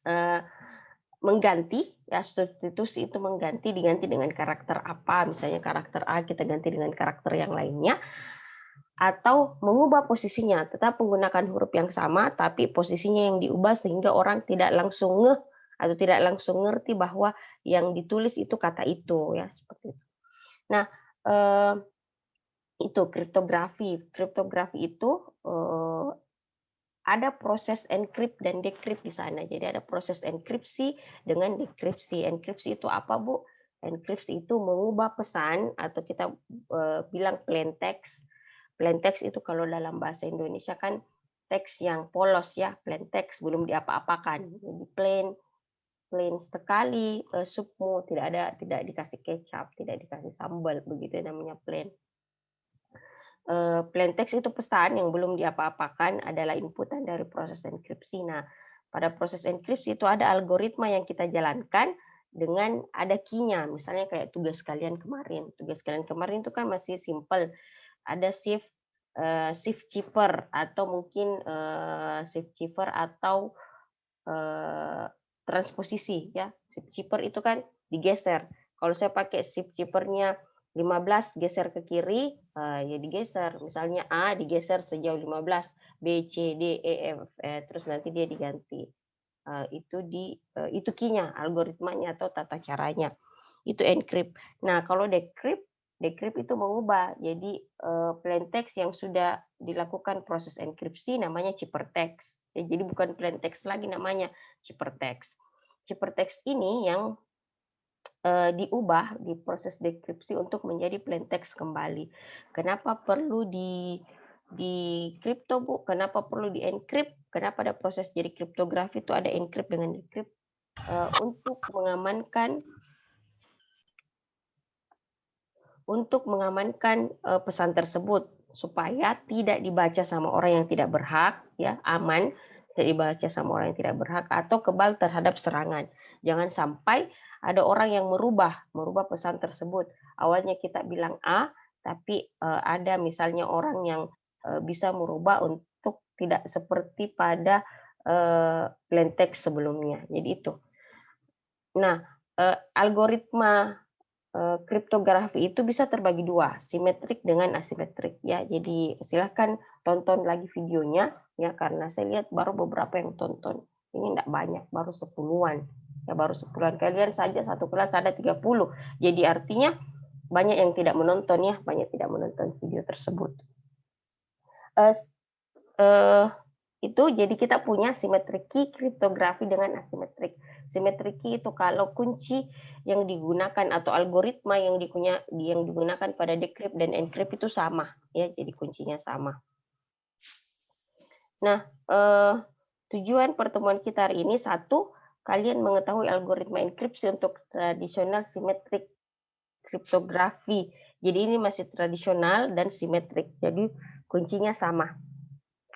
eh, mengganti, ya substitusi itu diganti dengan karakter apa, misalnya karakter A kita ganti dengan karakter yang lainnya, atau mengubah posisinya, tetap menggunakan huruf yang sama, tapi posisinya yang diubah sehingga orang tidak langsung ngeh atau tidak langsung ngerti bahwa yang ditulis itu kata itu, ya seperti itu. Nah, eh, itu kriptografi. Kriptografi itu ada proses encrypt dan decrypt di sana. Jadi ada proses enkripsi dengan dekripsi. Enkripsi itu apa, Bu? Enkripsi itu mengubah pesan atau kita bilang plain text. Plain text itu kalau dalam bahasa Indonesia kan teks yang polos ya, plain text belum diapa-apakan. Jadi plain plain sekali supmu tidak dikasih kecap, tidak dikasih sambal begitu namanya plain. Plain text itu pesan yang belum diapa-apakan adalah inputan dari proses enkripsi. Nah, pada proses enkripsi itu ada algoritma yang kita jalankan dengan ada key-nya, misalnya kayak tugas kalian kemarin. Tugas kalian kemarin itu kan masih simple, ada shift chipper atau mungkin shift chipper atau transposisi ya. Shift chipper itu kan digeser. Kalau saya pakai shift chippernya 15 geser ke kiri, ya digeser. Misalnya A digeser sejauh 15, B, C, D, E, F, terus nanti dia diganti. Itu key-nya, algoritmanya atau tata caranya. Itu encrypt. Nah, kalau decrypt, decrypt itu mengubah. Jadi plain text yang sudah dilakukan proses enkripsi namanya ciphertext. Ya, jadi bukan plain text lagi namanya ciphertext. Ciphertext ini yang diubah di proses dekripsi untuk menjadi plain text kembali. Kenapa perlu di kripto, Bu? Kenapa perlu di encrypt? Kenapa ada proses jadi kriptografi itu ada encrypt dengan decrypt? Untuk mengamankan pesan tersebut supaya tidak dibaca sama orang yang tidak berhak, ya aman, tidak dibaca sama orang yang tidak berhak atau kebal terhadap serangan. Jangan sampai ada orang yang merubah pesan tersebut. Awalnya kita bilang A, tapi ada misalnya orang yang bisa merubah untuk tidak seperti pada plain text sebelumnya. Jadi itu. Nah, algoritma kriptografi itu bisa terbagi dua, simetrik dengan asimetrik ya. Jadi silahkan tonton lagi videonya ya karena saya lihat baru beberapa yang tonton. Ini enggak banyak, baru 10-an. Ya baru 10-an. Kalian saja satu kelas ada 30. Jadi artinya banyak yang tidak menonton ya, banyak tidak menonton video tersebut. Eh, eh, itu jadi kita punya simetrik key, kriptografi dengan asimetrik. Simetrik key itu kalau kunci yang digunakan atau algoritma yang digunakan pada decrypt dan encrypt itu sama ya, jadi kuncinya sama. Nah, tujuan pertemuan kita hari ini satu, kalian mengetahui algoritma enkripsi untuk tradisional simetrik kriptografi. Jadi ini masih tradisional dan simetrik. Jadi kuncinya sama.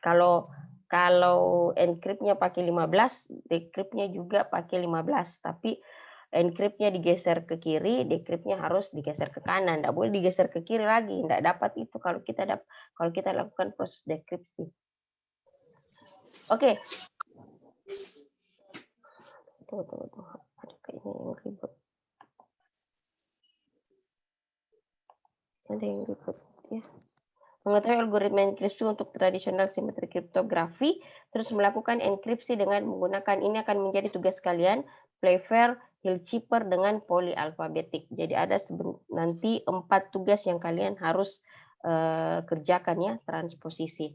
Kalau kalau encrypt-nya pakai 15, decrypt-nya juga pakai 15, tapi encrypt-nya digeser ke kiri, decrypt-nya harus digeser ke kanan, enggak boleh digeser ke kiri lagi, enggak dapat itu kalau kita lakukan proses dekripsi. Oke. Tunggu. Aduh, kayaknya yang ribet. Ada yang ribet ya. Mengetahui algoritma enkripsi untuk tradisional simetrik kriptografi, terus melakukan enkripsi dengan menggunakan ini akan menjadi tugas kalian, Playfair, Hillchipper dengan polyalphabetic. Jadi ada nanti 4 tugas yang kalian harus kerjakan ya, transposisi.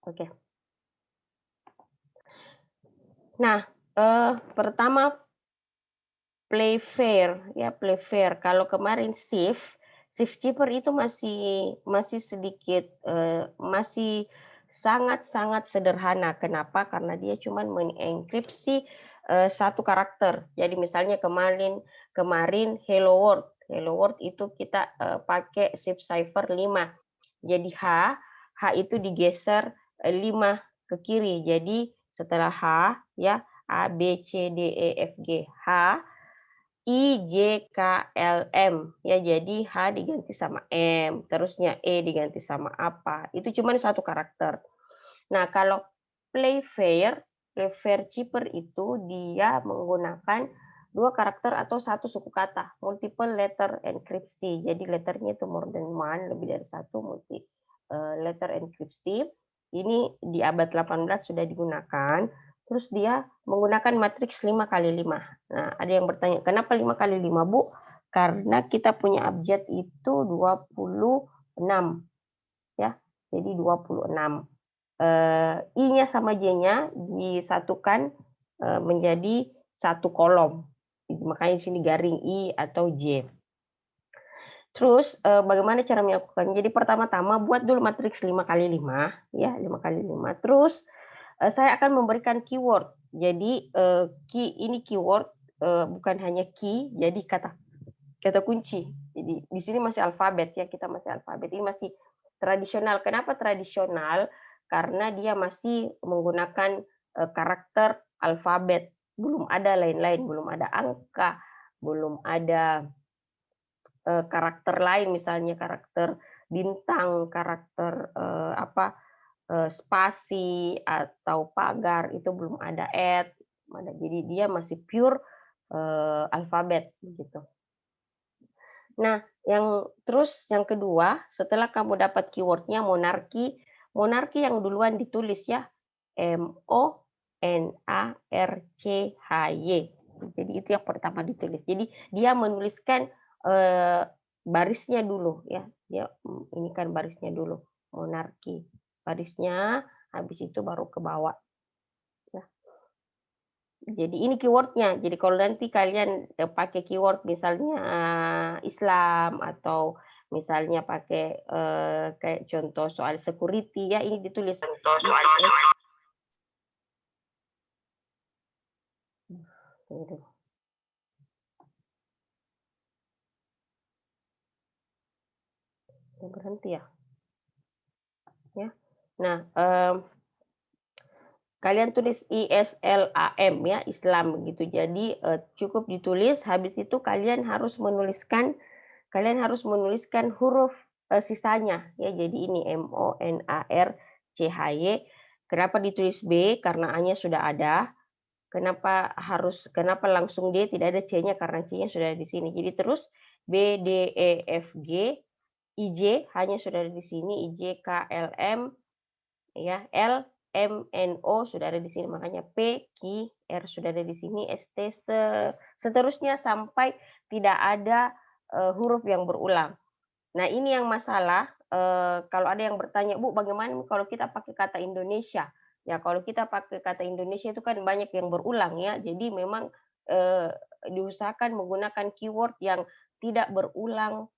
Oke. Nah, pertama Playfair ya, Playfair. Kalau kemarin shift chipper itu masih sedikit masih sangat-sangat sederhana. Kenapa? Karena dia cuma mengenkripsi satu karakter. Jadi misalnya kemarin hello world. Hello world itu kita pakai shift cipher 5. Jadi H itu digeser 5 ke kiri. Jadi setelah H ya A B C D E F G H I, J, K, L, M. Ya, jadi H diganti sama M, terusnya E diganti sama apa. Itu cuma satu karakter. Nah, kalau Playfair Cheaper itu dia menggunakan dua karakter atau satu suku kata, multiple letter enkripsi. Jadi letternya itu more than one, lebih dari satu letter enkripsi. Ini di abad 18 sudah digunakan. Terus dia menggunakan matriks 5 kali 5. Nah, ada yang bertanya, kenapa 5 kali 5, Bu? Karena kita punya abjad itu 26. Ya, jadi 26. I-nya sama J-nya disatukan menjadi satu kolom. Makanya di sini garing I atau J. Terus bagaimana cara melakukan? Jadi pertama-tama buat dulu matriks 5 kali 5, ya, 5 kali 5. Terus saya akan memberikan keyword. Jadi ini keyword bukan hanya key, jadi kata kunci. Jadi di sini masih alfabet ya, kita masih alfabet. Ini masih tradisional. Kenapa tradisional? Karena dia masih menggunakan karakter alfabet. Belum ada lain-lain, belum ada angka, belum ada karakter lain, misalnya karakter bintang, karakter spasi atau pagar, itu belum ada jadi dia masih pure alfabet gitu. Nah, yang kedua, setelah kamu dapat keywordnya monarki yang duluan ditulis ya, MONARCHY. Jadi itu yang pertama ditulis. Jadi dia menuliskan barisnya dulu ya. Ini kan barisnya dulu, monarki. Barisnya, habis itu baru ke bawah. Jadi ini keywordnya. Jadi kalau nanti kalian pakai keyword misalnya Islam atau misalnya pakai kayak contoh soal security ya, ini ditulis berhenti ya. Nah, kalian tulis ISLAM ya, Islam begitu. Jadi cukup ditulis, habis itu kalian harus menuliskan huruf sisanya ya. Jadi ini MONARCHY. Kenapa ditulis B? Karena A-nya sudah ada. Kenapa langsung D, tidak ada C-nya? Karena C-nya sudah di sini. Jadi terus B, D, E, F, G, I, J hanya sudah ada di sini. I, J, K, L, M, ya, L, M, N, O sudah ada di sini. Makanya P, Q, R sudah ada di sini. S, T, seterusnya sampai tidak ada huruf yang berulang. Nah, ini yang masalah, kalau ada yang bertanya, Bu, bagaimana kalau kita pakai kata Indonesia? Ya, kalau kita pakai kata Indonesia itu kan banyak yang berulang ya, jadi memang diusahakan menggunakan keyword yang tidak berulang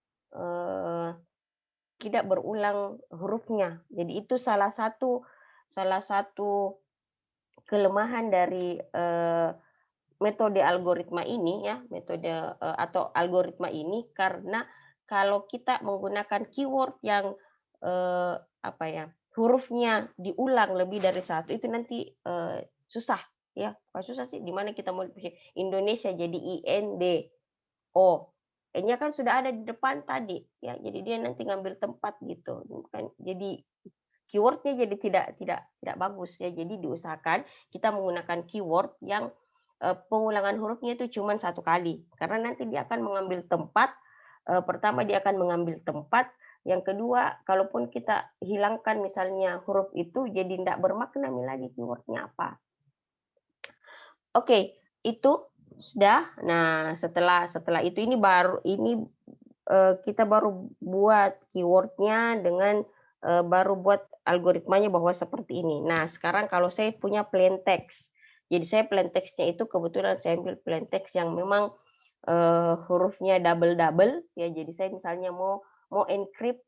hurufnya. Jadi itu salah satu kelemahan dari metode algoritma ini ya, atau algoritma ini, karena kalau kita menggunakan keyword yang hurufnya diulang lebih dari satu, itu nanti susah ya. Bukan susah sih, di mana kita mau Indonesia jadi INDO. E-nya kan sudah ada di depan tadi ya, jadi dia nanti ngambil tempat gitu. Bukan, jadi keywordnya jadi tidak bagus ya. Jadi diusahakan kita menggunakan keyword yang pengulangan hurufnya itu cuma satu kali, karena nanti dia akan mengambil tempat. Pertama dia akan mengambil tempat, yang kedua kalaupun kita hilangkan misalnya huruf itu, jadi tidak bermakna lagi keywordnya apa. Oke, itu sudah. Nah, setelah itu kita baru buat keywordnya dengan baru buat algoritmanya bahwa seperti ini. Nah, sekarang kalau saya punya plain text. Jadi saya plain text-nya itu kebetulan saya ambil plain text yang memang hurufnya double ya. Jadi saya misalnya mau encrypt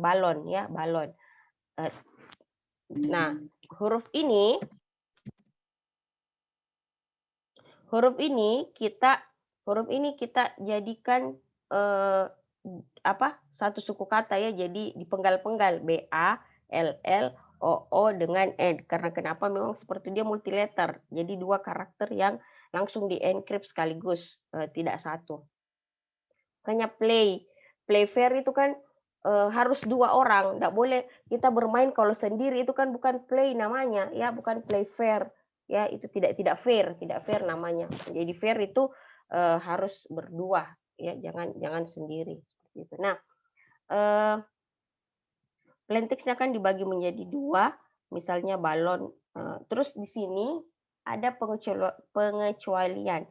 balon ya, balon. Nah, huruf ini kita jadikan satu suku kata ya. Jadi dipenggal-penggal BA, LL, OO dengan N. Karena kenapa? Memang seperti dia multiletter. Jadi dua karakter yang langsung di encrypt sekaligus, tidak satu. Makanya play fair itu kan harus 2 orang, nggak boleh kita bermain kalau sendiri, itu kan bukan play namanya, ya bukan play fair, ya itu tidak fair namanya. Jadi fair itu harus berdua, ya jangan sendiri seperti itu. Nah, plain text-nya kan dibagi menjadi 2, misalnya balon, terus di sini ada pengecualian.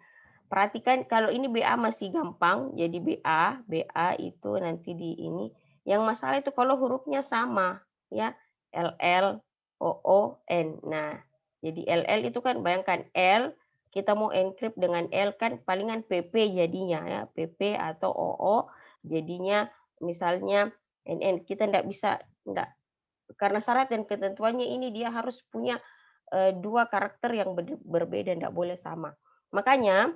Perhatikan kalau ini BA masih gampang, jadi BA itu nanti di ini. Yang masalah itu kalau hurufnya sama, ya LL, OO, N. Nah, jadi LL itu kan bayangkan L, kita mau encrypt dengan L kan palingan PP jadinya ya, PP atau OO jadinya misalnya NN. Kita enggak bisa, enggak, karena syarat dan ketentuannya ini dia harus punya 2 karakter yang berbeda, enggak boleh sama. Makanya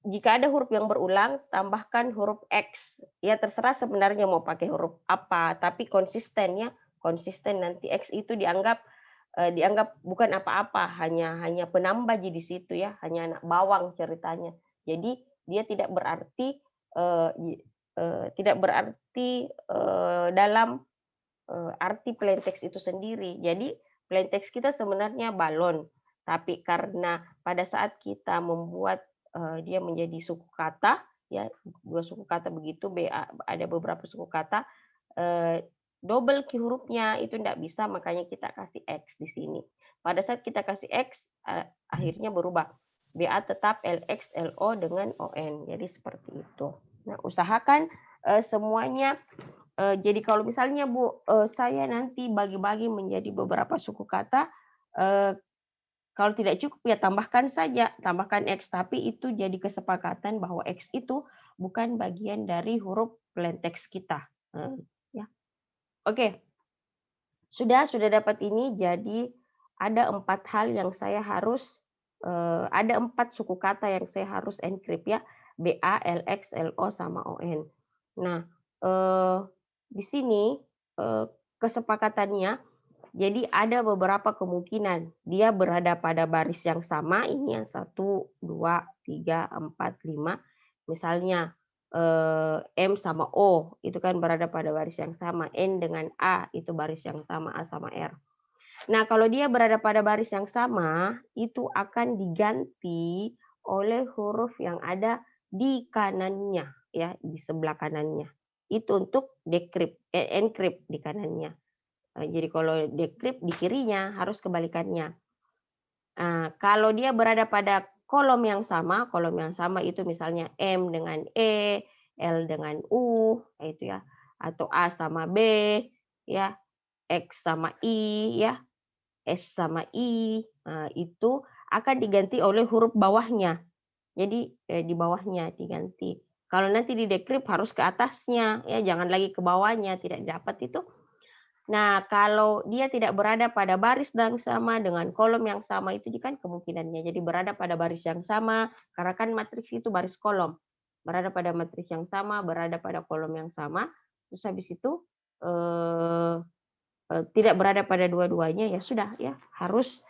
jika ada huruf yang berulang, tambahkan huruf X. Ya terserah sebenarnya mau pakai huruf apa, tapi konsisten ya, konsisten nanti X itu dianggap bukan apa-apa, hanya penambah di situ ya, hanya anak bawang ceritanya. Jadi dia tidak berarti dalam arti plain text itu sendiri. Jadi plain text kita sebenarnya balon, tapi karena pada saat kita membuat dia menjadi suku kata, ya 2 suku kata begitu, ada beberapa suku kata, double hurufnya itu tidak bisa, makanya kita kasih X di sini. Pada saat kita kasih X, akhirnya berubah. BA tetap LX, LO dengan ON. Jadi seperti itu. Nah, usahakan semuanya. Jadi kalau misalnya Bu, saya nanti bagi-bagi menjadi beberapa suku kata, kalau tidak cukup ya tambahkan saja, tambahkan X, tapi itu jadi kesepakatan bahwa X itu bukan bagian dari huruf plain text kita. Ya. Oke. Sudah dapat ini, jadi ada 4 hal yang saya harus, ada 4 suku kata yang saya harus encrypt ya, BA, LX, LO, sama ON. Nah, di sini kesepakatannya, jadi ada beberapa kemungkinan dia berada pada baris yang sama, ini yang 1, 2, 3, 4, 5. Misalnya M sama O itu kan berada pada baris yang sama, N dengan A itu baris yang sama, A sama R. Nah, kalau dia berada pada baris yang sama, itu akan diganti oleh huruf yang ada di kanannya, ya, di sebelah kanannya. Itu untuk encrypt di kanannya. Jadi kalau decrypt di kirinya harus kebalikannya. Kalau dia berada pada kolom yang sama itu misalnya M dengan E, L dengan U, itu ya, atau A sama B, ya, X sama I, ya, S sama I, itu akan diganti oleh huruf bawahnya. Jadi di bawahnya diganti. Kalau nanti di decrypt harus ke atasnya, ya, jangan lagi ke bawahnya, tidak dapat itu. Nah, kalau dia tidak berada pada baris yang sama dengan kolom yang sama, itu kan kemungkinannya. Jadi berada pada baris yang sama, karena kan matriks itu baris kolom. Berada pada matriks yang sama, berada pada kolom yang sama. Terus habis itu tidak berada pada dua-duanya, ya sudah, ya harus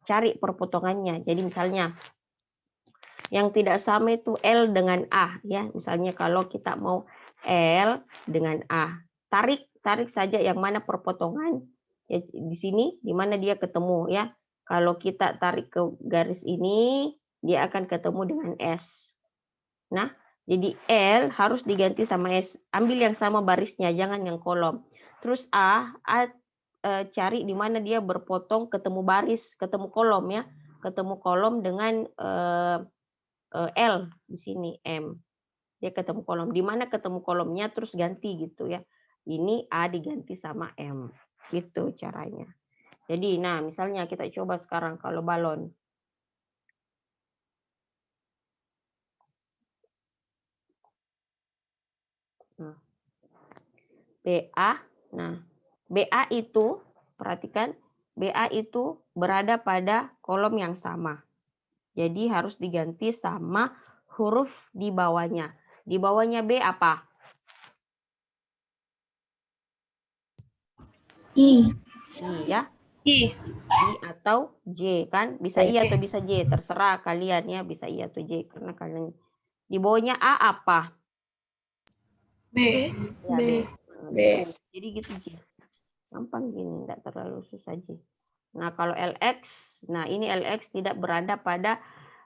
cari perpotongannya. Jadi misalnya yang tidak sama itu L dengan A, ya. Misalnya kalau kita mau L dengan A, tarik saja yang mana perpotongan, ya, di sini di mana dia ketemu, ya. Kalau kita tarik ke garis ini, dia akan ketemu dengan S. Nah, jadi L harus diganti sama S. Ambil yang sama barisnya, jangan yang kolom. Terus A cari di mana dia berpotong ketemu baris, ketemu kolom, ya. Ketemu kolom dengan L di sini M. Dia ketemu kolom. Di mana ketemu kolomnya terus ganti gitu ya. Ini A diganti sama M. Gitu caranya. Jadi nah misalnya kita coba sekarang kalau balon. Nah, BA. Nah, BA itu perhatikan BA itu berada pada kolom yang sama. Jadi harus diganti sama huruf di bawahnya. Di bawahnya B apa? I. I, ya. I. I atau J kan? Bisa I atau bisa J, terserah kalian ya, bisa I atau J karena kalian di bawahnya A apa? B. Ya B. B. Jadi gitu J. Gampang gini, enggak terlalu susah J. Nah, kalau LX, nah ini LX tidak berada pada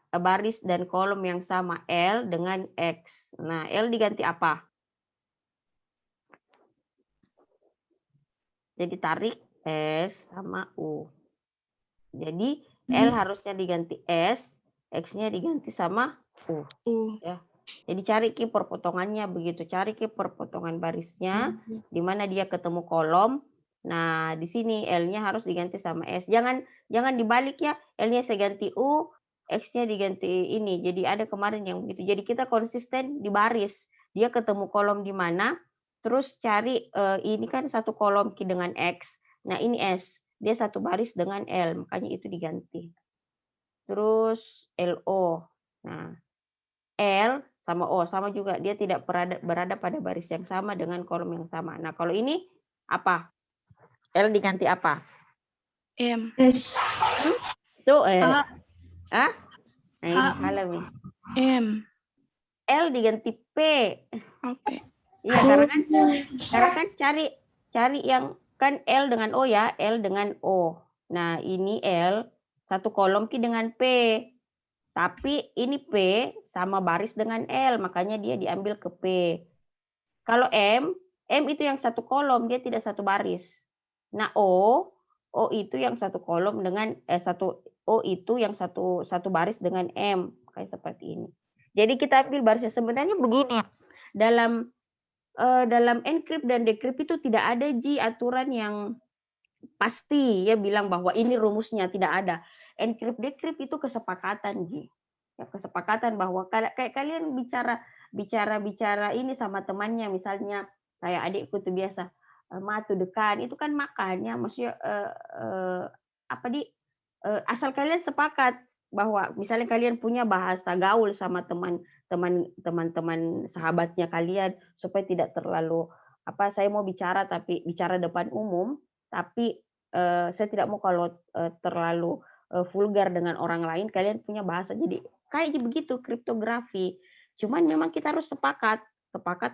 baris dan kolom yang sama, L dengan X. Nah, L diganti apa? Jadi tarik S sama U. Jadi L harusnya diganti S, X-nya diganti sama U. Ya. Jadi cari ki perpotongannya begitu, cari ki perpotongan barisnya di mana dia ketemu kolom. Nah, di sini L-nya harus diganti sama S. Jangan dibalik ya, L-nya saya ganti U, X-nya diganti ini. Jadi ada kemarin yang begitu. Jadi kita konsisten di baris. Dia ketemu kolom di mana, terus cari ini kan satu kolom ki dengan X. Nah, ini S. Dia satu baris dengan L, makanya itu diganti. Terus LO. Nah, L sama O sama juga, dia tidak berada pada baris yang sama dengan kolom yang sama. Nah, kalau ini apa? L diganti apa? M. S. Tuh, A. Nah, ini salah nih. M. L diganti P. Oke. Iya, karena kan cari yang kan L dengan O ya, L dengan O. Nah, ini L satu kolom ki dengan P. Tapi ini P sama baris dengan L, makanya dia diambil ke P. Kalau M itu yang satu kolom, dia tidak satu baris. Nah, O itu yang satu kolom dengan O itu yang satu baris dengan M, kayak seperti ini. Jadi kita ambil barisnya sebenarnya begini. Dalam encrypt dan decrypt itu tidak ada aturan yang pasti ya bilang bahwa ini rumusnya, tidak ada. Encrypt decrypt itu kesepakatan ya, kesepakatan bahwa kayak kalian bicara ini sama temannya, misalnya kayak adikku tuh biasa matu dekan itu kan makannya maksudnya apa asal kalian sepakat bahwa misalnya kalian punya bahasa gaul sama teman-teman sahabatnya kalian supaya tidak terlalu saya mau bicara tapi bicara depan umum, tapi saya tidak mau kalau terlalu vulgar dengan orang lain, kalian punya bahasa. Jadi kayak begitu kriptografi. Cuman memang kita harus sepakat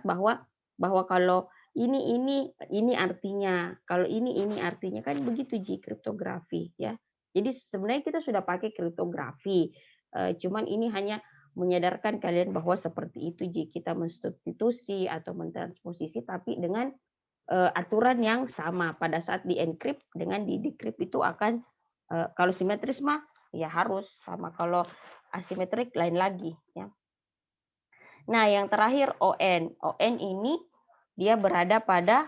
bahwa kalau ini artinya, kalau ini artinya kan begitu kriptografi ya. Jadi sebenarnya kita sudah pakai kriptografi. Cuman ini hanya menyadarkan kalian bahwa seperti itu kita mensubstitusi atau mentransposisi tapi dengan aturan yang sama pada saat di encrypt dengan di decrypt itu akan kalau simetris mah ya harus sama, kalau asimetrik lain lagi ya. Nah, yang terakhir ON ini dia berada pada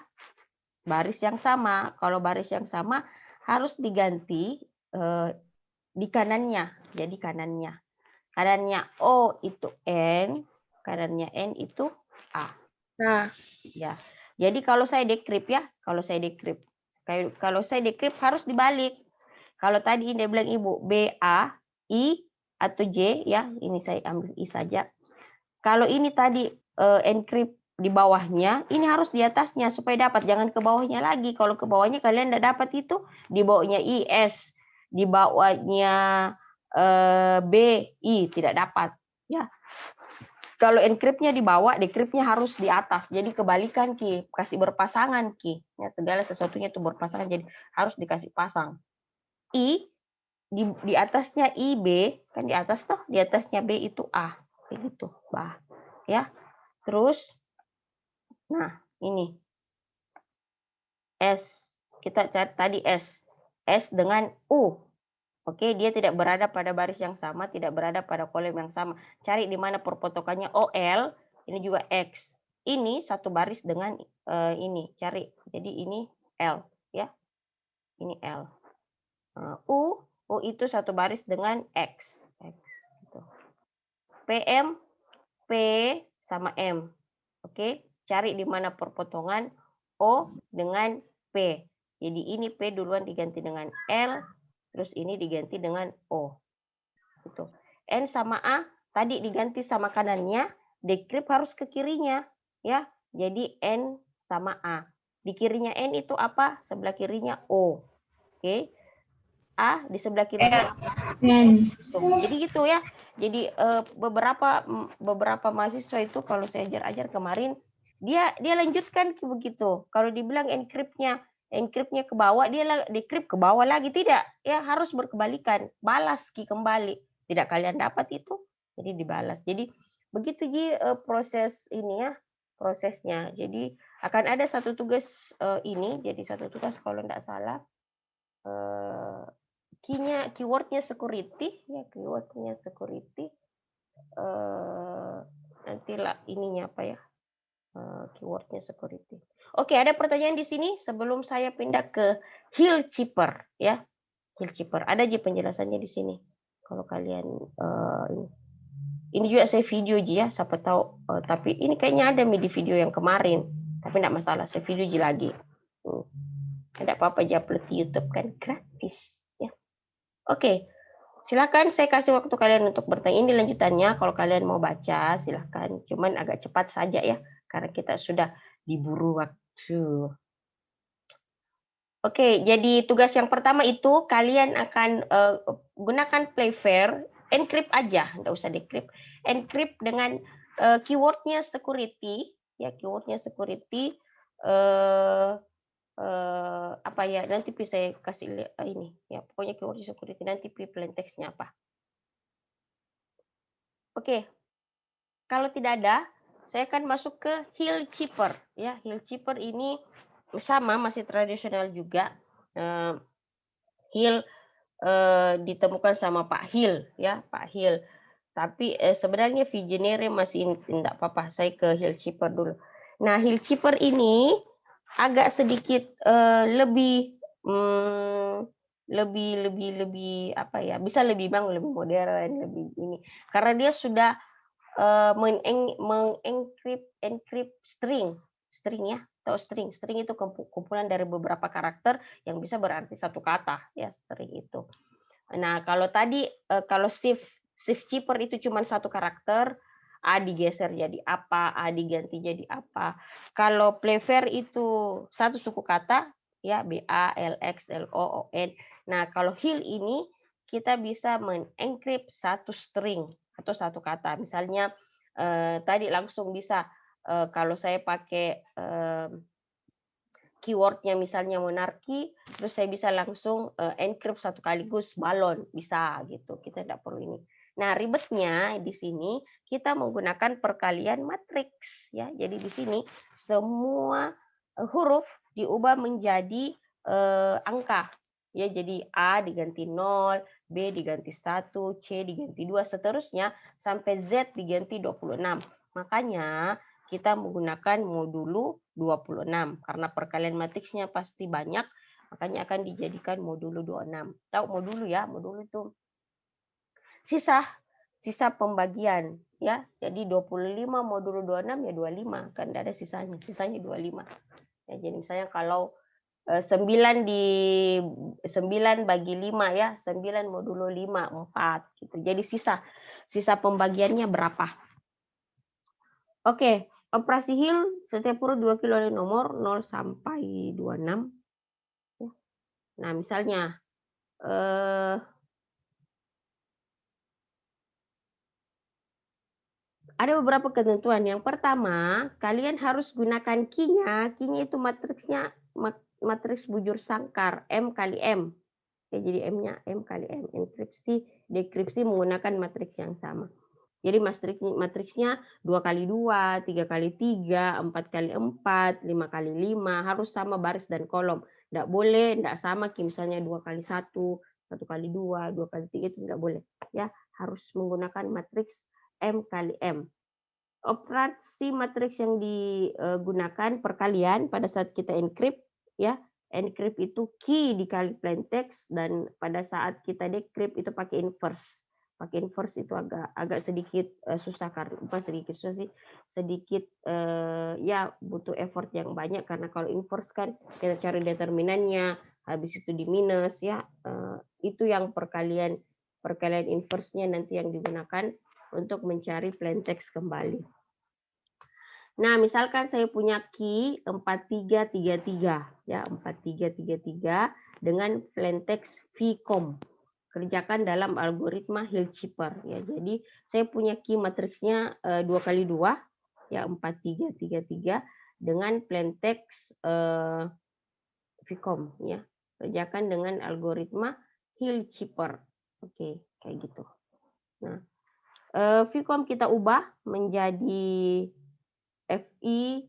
baris yang sama. Kalau baris yang sama harus diganti di kanannya. Jadi kanannya O itu N, kanannya N itu A. Nah, ya. Jadi kalau saya decrypt kalau saya decrypt harus dibalik. Kalau tadi dia bilang Ibu B A I atau J ya, ini saya ambil I saja. Kalau ini tadi encrypt di bawahnya, ini harus di atasnya supaya dapat, jangan ke bawahnya lagi. Kalau ke bawahnya kalian tidak dapat itu, di bawahnya IS, di bawahnya B I tidak dapat ya. Kalau encryptnya di bawah, decryptnya harus di atas. Jadi kebalikan Ki, kasih berpasangan Ki. Ya, segala sesuatunya itu berpasangan, jadi harus dikasih pasang. I di atasnya IB, kan di atas tuh, di atasnya B itu A. Begitu, bah. Ya. Terus nah, ini S. Kita cari tadi S. S dengan U. Oke, dia tidak berada pada baris yang sama, tidak berada pada kolom yang sama. Cari di mana perpotokannya OL, ini juga X. Ini satu baris dengan ini, cari. Jadi ini L, ya. Ini L. U itu satu baris dengan X. Gitu. PM, P sama M. Oke, cari di mana perpotongan O dengan P. Jadi ini P duluan diganti dengan L, terus ini diganti dengan O. Gitu. N sama A tadi diganti sama kanannya, decrypt harus ke kirinya, ya. Jadi N sama A. Di kirinya N itu apa? Sebelah kirinya O. Oke. A, di sebelah kirinya N. Jadi gitu ya. Jadi beberapa mahasiswa itu kalau saya ajar kemarin dia lanjutkan begitu. Kalau dibilang encryptnya ke bawah, dia decrypt ke bawah lagi, tidak ya, harus berkebalikan, balas kembali. Tidak kalian dapat itu, jadi dibalas. Jadi begitu Ji proses ini ya, prosesnya. Jadi akan ada satu tugas ini, jadi satu tugas kalau tidak salah keywordnya security ya, keywordnya security nantilah ininya apa ya, keywordnya security. Oke, ada pertanyaan di sini sebelum saya pindah ke Hill Cheaper ya. Hill Cheaper ada aja penjelasannya di sini. Kalau kalian ini juga saya video aja ya, siapa tahu. Tapi ini kayaknya ada di video yang kemarin. Tapi tidak masalah, saya video aja lagi. Tidak apa-apa aja upload di YouTube kan gratis ya. Oke. Silakan saya kasih waktu kalian untuk bertanya. Ini lanjutannya, kalau kalian mau baca silakan. Cuman agak cepat saja ya, karena kita sudah diburu waktu. Oke, jadi tugas yang pertama itu kalian akan gunakan Playfair, encrypt aja, nggak usah decrypt. Encrypt dengan keywordnya security, ya keywordnya security. Apa ya, nanti saya kasih ini ya, pokoknya keyword security, nanti plain text-nya apa. Oke, kalau tidak ada, saya akan masuk ke Hill Cheaper ya. Hill Cheaper ini sama, masih tradisional juga. Hill ditemukan sama Pak Hill ya, Pak Hill. Tapi sebenarnya Vigenere masih tidak apa-apa. Saya ke Hill Cheaper dulu. Nah, Hill Cheaper ini agak sedikit lebih apa ya, bisa lebih lebih modern, lebih ini, karena dia sudah mengencrypt string ya, atau string itu kumpulan dari beberapa karakter yang bisa berarti satu kata ya, string itu. Nah, kalau tadi kalau shift cheaper itu cuma satu karakter, A digeser jadi apa, A diganti jadi apa. Kalau Playfair itu satu suku kata ya, BA, LX, LO, ON. Nah, kalau Hill ini kita bisa mengencrypt satu string atau satu kata. Misalnya tadi langsung bisa kalau saya pakai keywordnya misalnya monarki, terus saya bisa langsung encrypt satu kaligus balon, bisa gitu. Kita tidak perlu ini. Nah, ribetnya di sini kita menggunakan perkalian matriks ya. Jadi di sini semua huruf diubah menjadi angka. Ya, jadi A diganti 0, B diganti 1, C diganti 2, seterusnya sampai Z diganti 26. Makanya kita menggunakan modulu 26 karena perkalian matriksnya pasti banyak, makanya akan dijadikan modulu 26. Tahu modulu ya? Modulu itu sisa pembagian ya. Jadi 25 modulu 26 ya 25, kan ada sisanya 25. Ya, jadi misalnya kalau 9 bagi 5 ya, 9 modulo 5, 4 gitu. Jadi sisa pembagiannya berapa? Oke, operasi Hill setiap huruf 2 kilo nomor 0 sampai 26. Nah, misalnya ada beberapa ketentuan. Yang pertama, kalian harus gunakan key-nya. Key-nya itu matriksnya matriks bujur sangkar M kali M. Ya, jadi M-nya M kali M. Enkripsi, dekripsi menggunakan matriks yang sama. Jadi matriksnya 2 kali 2, 3 kali 3, 4 kali 4, 5 kali 5, harus sama baris dan kolom. Tidak boleh, tidak sama, misalnya 2 kali 1, 1 kali 2, 2 kali 3, itu tidak boleh. Ya, harus menggunakan matriks M kali M. Operasi matriks yang digunakan perkalian pada saat kita encrypt, ya. Encrypt itu key dikali plain text, dan pada saat kita decrypt itu pakai inverse. Pakai inverse itu agak sedikit susah, karena bukan sedikit susah sih, sedikit ya butuh effort yang banyak, karena kalau inverse kan kita cari determinannya, habis itu di minus ya, itu yang perkalian inverse-nya nanti yang digunakan untuk mencari plain text kembali. Nah, misalkan saya punya key 4333 ya, 4333 dengan plaintext vcom. Kerjakan dalam algoritma Hill-Cheeper ya. Jadi saya punya key matriksnya 2x2 ya, 4333 dengan plaintext vcom ya. Kerjakan dengan algoritma Hill-Cheeper. Oke, kayak gitu. Nah, vcom kita ubah menjadi FI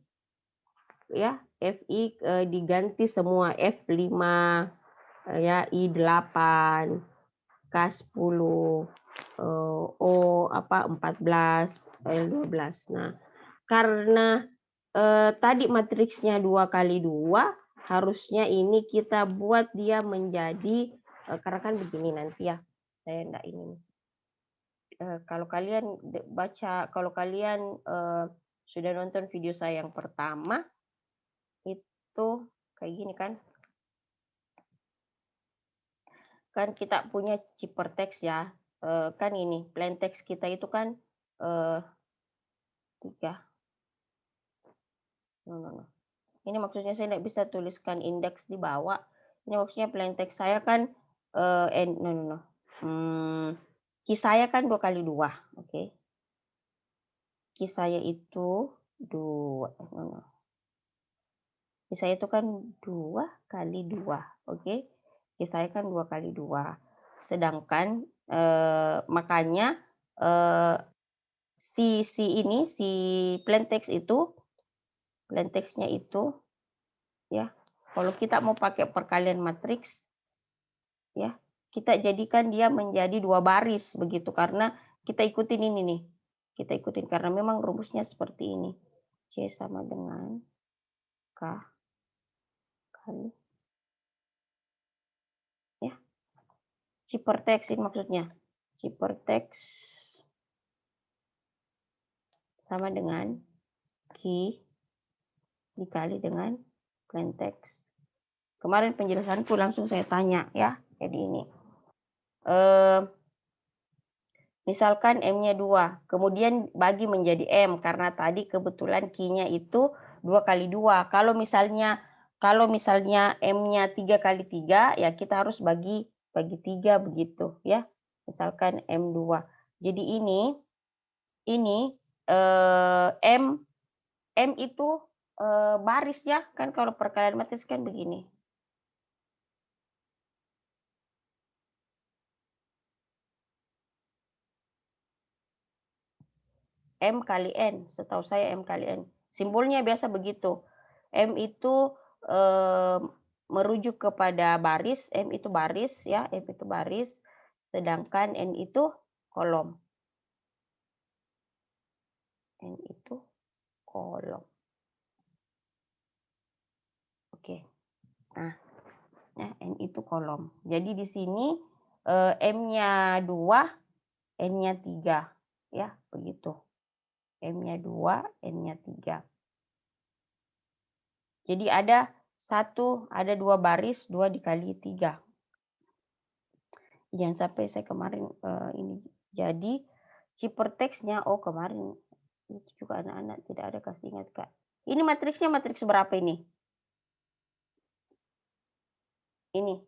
ya, FI diganti semua F5 ya, I8, K10, O 14, L12. Nah, karena tadi matriksnya 2x2, harusnya ini kita buat dia menjadi karena kan begini nanti ya. Saya enggak ini. Kalau kalian baca, kalau kalian sudah nonton video saya yang pertama, itu kayak gini kan. Kan kita punya cheaper text ya. Kan ini, plain text kita itu kan 3. No. Ini maksudnya saya tidak bisa tuliskan indeks di bawah. Ini maksudnya plain text saya kan no. Key saya kan 2x2, oke. Key saya itu 2. No. Key saya itu kan 2x2, oke. Key saya kan 2x2. Sedangkan makanya si plain text itu, plain text-nya itu ya, kalau kita mau pakai perkalian matriks ya, kita jadikan dia menjadi 2 baris begitu, karena kita ikutin ini nih. Kita ikutin karena memang rumusnya seperti ini. C sama dengan K kali ya. Cheaper text ini maksudnya. Cheaper text sama dengan key dikali dengan plain text. Kemarin penjelasanku langsung saya tanya ya. Jadi ini. Misalkan M-nya 2, kemudian bagi menjadi M karena tadi kebetulan key-nya itu 2x2. Kalau misalnya M-nya 3x3 ya kita harus bagi 3 begitu ya. Misalkan M2. Jadi ini M itu baris ya, kan kalau perkalian matriks kan begini. M kali N, setahu saya M kali N. Simbolnya biasa begitu. M itu merujuk kepada baris, M itu baris ya, M itu baris, sedangkan N itu kolom. N itu kolom. Oke. Nah, ya, N itu kolom. Jadi di sini M-nya 2, N-nya 3 ya, begitu. M-nya 2, N-nya 3. Jadi ada 2 baris, 2 dikali 3. Jangan sampai saya kemarin ini. Jadi cheaper text-nya, kemarin itu juga anak-anak tidak ada kasih ingat Kak. Ini matriksnya matriks berapa ini? Ini.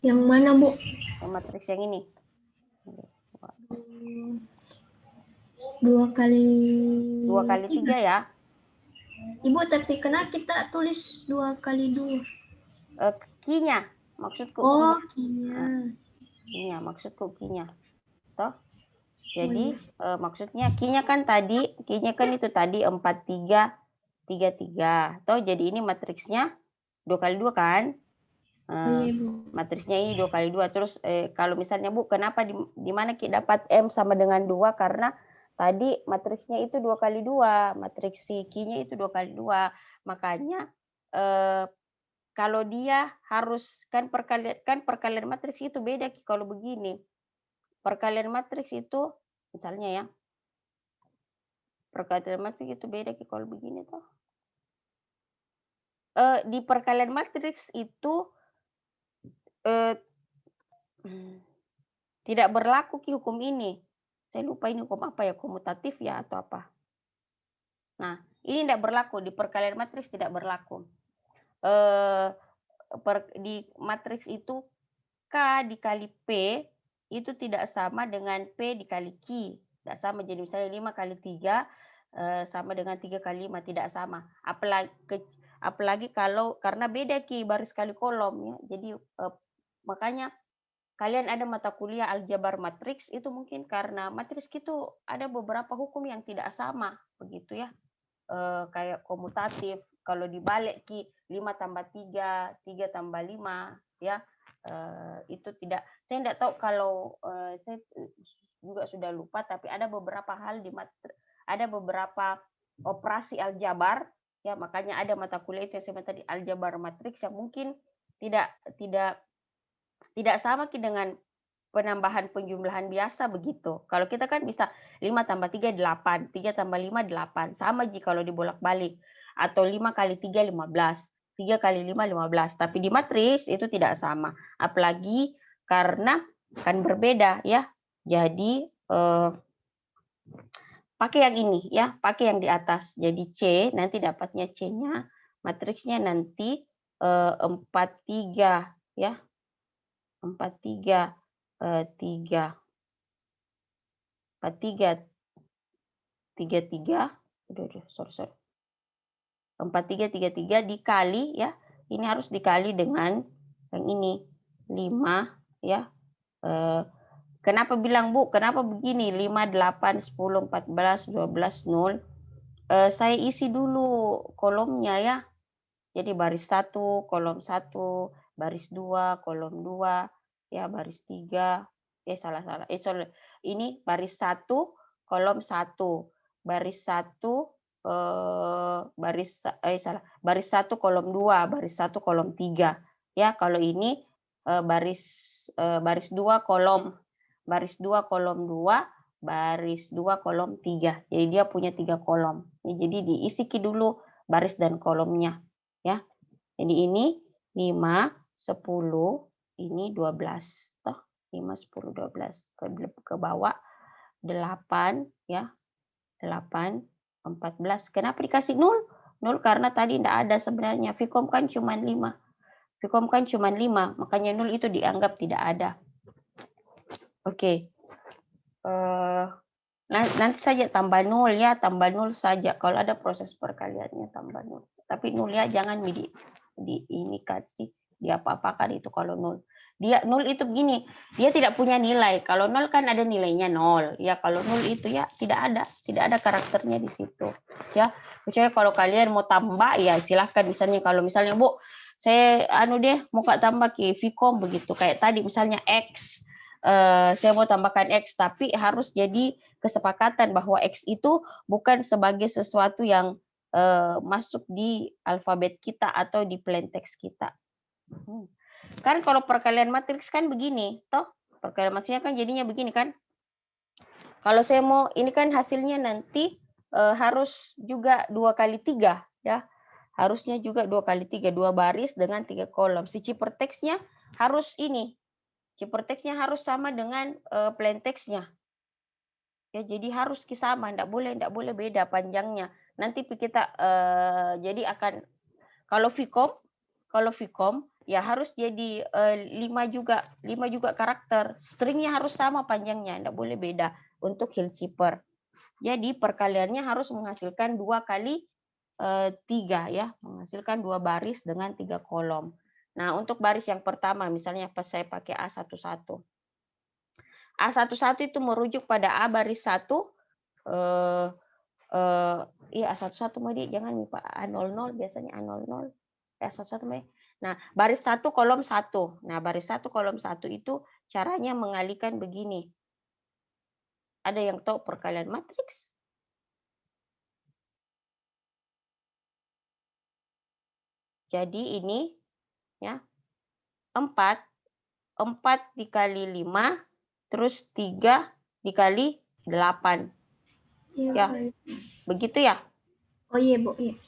Yang mana, Bu? Yang matriks yang ini. 2 kali 2x3 ya. Ibu, tapi kenapa kita tulis 2x2? Key-nya, maksudku Oh, key-nya. Key-nya, maksudku key-nya. Toh? Jadi maksudnya key-nya kan itu tadi 4333. Toh jadi ini matriksnya 2x2 kan? Matriksnya ini 2x2. Terus kalau misalnya Bu, kenapa di mana kita dapat M sama dengan 2? Karena tadi matriksnya itu 2x2. Matriks si key-nya itu 2x2. Makanya kalau dia harus kan perkalian matriks itu beda kalau begini. Perkalian matriks itu misalnya ya. Perkalian matriks itu beda kalau begini toh. Di perkalian matriks itu tidak berlaku hukum ini. Saya lupa ini hukum apa ya, komutatif ya atau apa. Nah, ini tidak berlaku, di perkalian matriks tidak berlaku. Di matriks itu K dikali P itu tidak sama dengan P dikali Q. Tidak sama, jadi misalnya 5 kali 3 sama dengan 3 kali 5, tidak sama. Apalagi kalau karena beda Q baris kali kolom ya. Jadi makanya kalian ada mata kuliah aljabar matriks itu mungkin karena matriks itu ada beberapa hukum yang tidak sama begitu ya. Kayak komutatif, kalau dibalik Ki 5 tambah 3, 3 tambah 5 ya. Itu tidak, saya tidak tahu kalau saya juga sudah lupa, tapi ada beberapa hal ada beberapa operasi aljabar ya, makanya ada mata kuliah itu yang saya tadi aljabar matriks yang mungkin tidak sama dengan penambahan penjumlahan biasa begitu. Kalau kita kan bisa 5 tambah 3 8, 3 tambah 5 8. Sama jika kalau dibolak-balik. Atau 5 kali 3 15, 3 kali 5 15. Tapi di matriks itu tidak sama. Apalagi karena kan berbeda ya. Jadi pakai yang ini ya, pakai yang di atas. Jadi C nanti dapatnya C-nya, matriksnya nanti 4 3 ya. 4 3 3 4 3 3 3, sorry. 4 3 3 3 dikali ya. Ini harus dikali dengan yang ini 5 ya. Kenapa bilang Bu? Kenapa begini? 5 8 10 14 12 0. Saya isi dulu kolomnya ya. Jadi baris 1 kolom 1, baris 2 kolom 2 ya, baris 3. Salah. Sorry. Ini baris 1 kolom 1, baris 1 baris 1 kolom 2, baris 1 kolom 3 ya. Kalau ini baris 2 kolom 2, baris 2 kolom 3. Jadi dia punya 3 kolom. Jadi diisi dulu baris dan kolomnya ya. Jadi ini 5 10, ini 12 toh. 5 10 12 ke bawah 8 ya. 8 14. Kenapa dikasih 0? 0 karena tadi tidak ada sebenarnya. Vkom kan cuma 5. Makanya 0 itu dianggap tidak ada. Oke. Nanti saja tambah 0 ya, tambah 0 saja. Kalau ada proses perkaliannya tambah 0. Tapi 0 ya jangan ini kasih di apa-apakan itu kalau 0. Dia 0 itu begini, dia tidak punya nilai. Kalau 0 kan ada nilainya 0. Ya kalau 0 itu ya tidak ada karakternya di situ. Ya, kecuali kalau kalian mau tambah ya silahkan. Misalnya Bu, saya mau tambah ke Vkom begitu. Kayak tadi misalnya X. Saya mau tambahkan X, tapi harus jadi kesepakatan bahwa X itu bukan sebagai sesuatu yang masuk di alfabet kita atau di plain text kita. Kan kalau perkalian matriks kan begini, toh perkalian matriksnya kan jadinya begini kan. Kalau saya mau, ini kan hasilnya nanti harus juga 2 kali 3 ya. Harusnya juga 2 kali 3, 2 baris dengan 3 kolom. Si cipertextnya harus ini. Cipertextnya harus sama dengan plain text-nya. Ya, jadi harus sama, enggak boleh beda panjangnya. Nanti kita jadi akan kalau Vkom ya harus jadi 5 juga karakter. Stringnya harus sama panjangnya, enggak boleh beda untuk Hillchipper. Jadi perkaliannya harus menghasilkan 2 kali 3 ya, menghasilkan 2 baris dengan 3 kolom. Nah, untuk baris yang pertama misalnya pas saya pakai A11. A11 itu merujuk pada A baris 1. Iya A11 mau jangan lupa A00 biasanya A00. A11 mau. Nah, baris 1 kolom 1. Nah, baris 1 kolom 1 itu caranya mengalihkan begini. Ada yang tahu perkalian matriks? Jadi ini ya 4 dikali 5 terus 3 dikali 8. Ya. Begitu ya? Oh iya, Bu. Iya.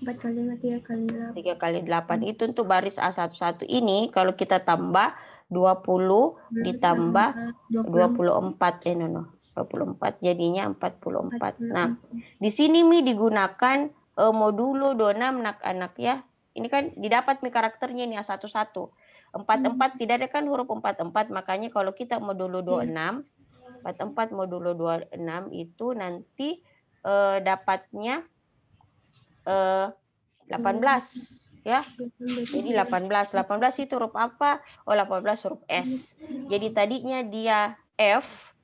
4 kali 5, 3 kali 8. 3 kali 8 itu untuk baris A11 ini kalau kita tambah 20 ditambah 24. 24 jadinya 44. Nah, di sini Mi digunakan modulo 26 anak-anak ya. Ini kan didapat Mi karakternya ini A11. 44 tidak ada kan huruf 44, makanya kalau kita modulo 26, 44 modulo 26 itu nanti dapatnya 18 ya. Jadi 18 itu huruf apa? Oh, 18 huruf S. Jadi tadinya dia F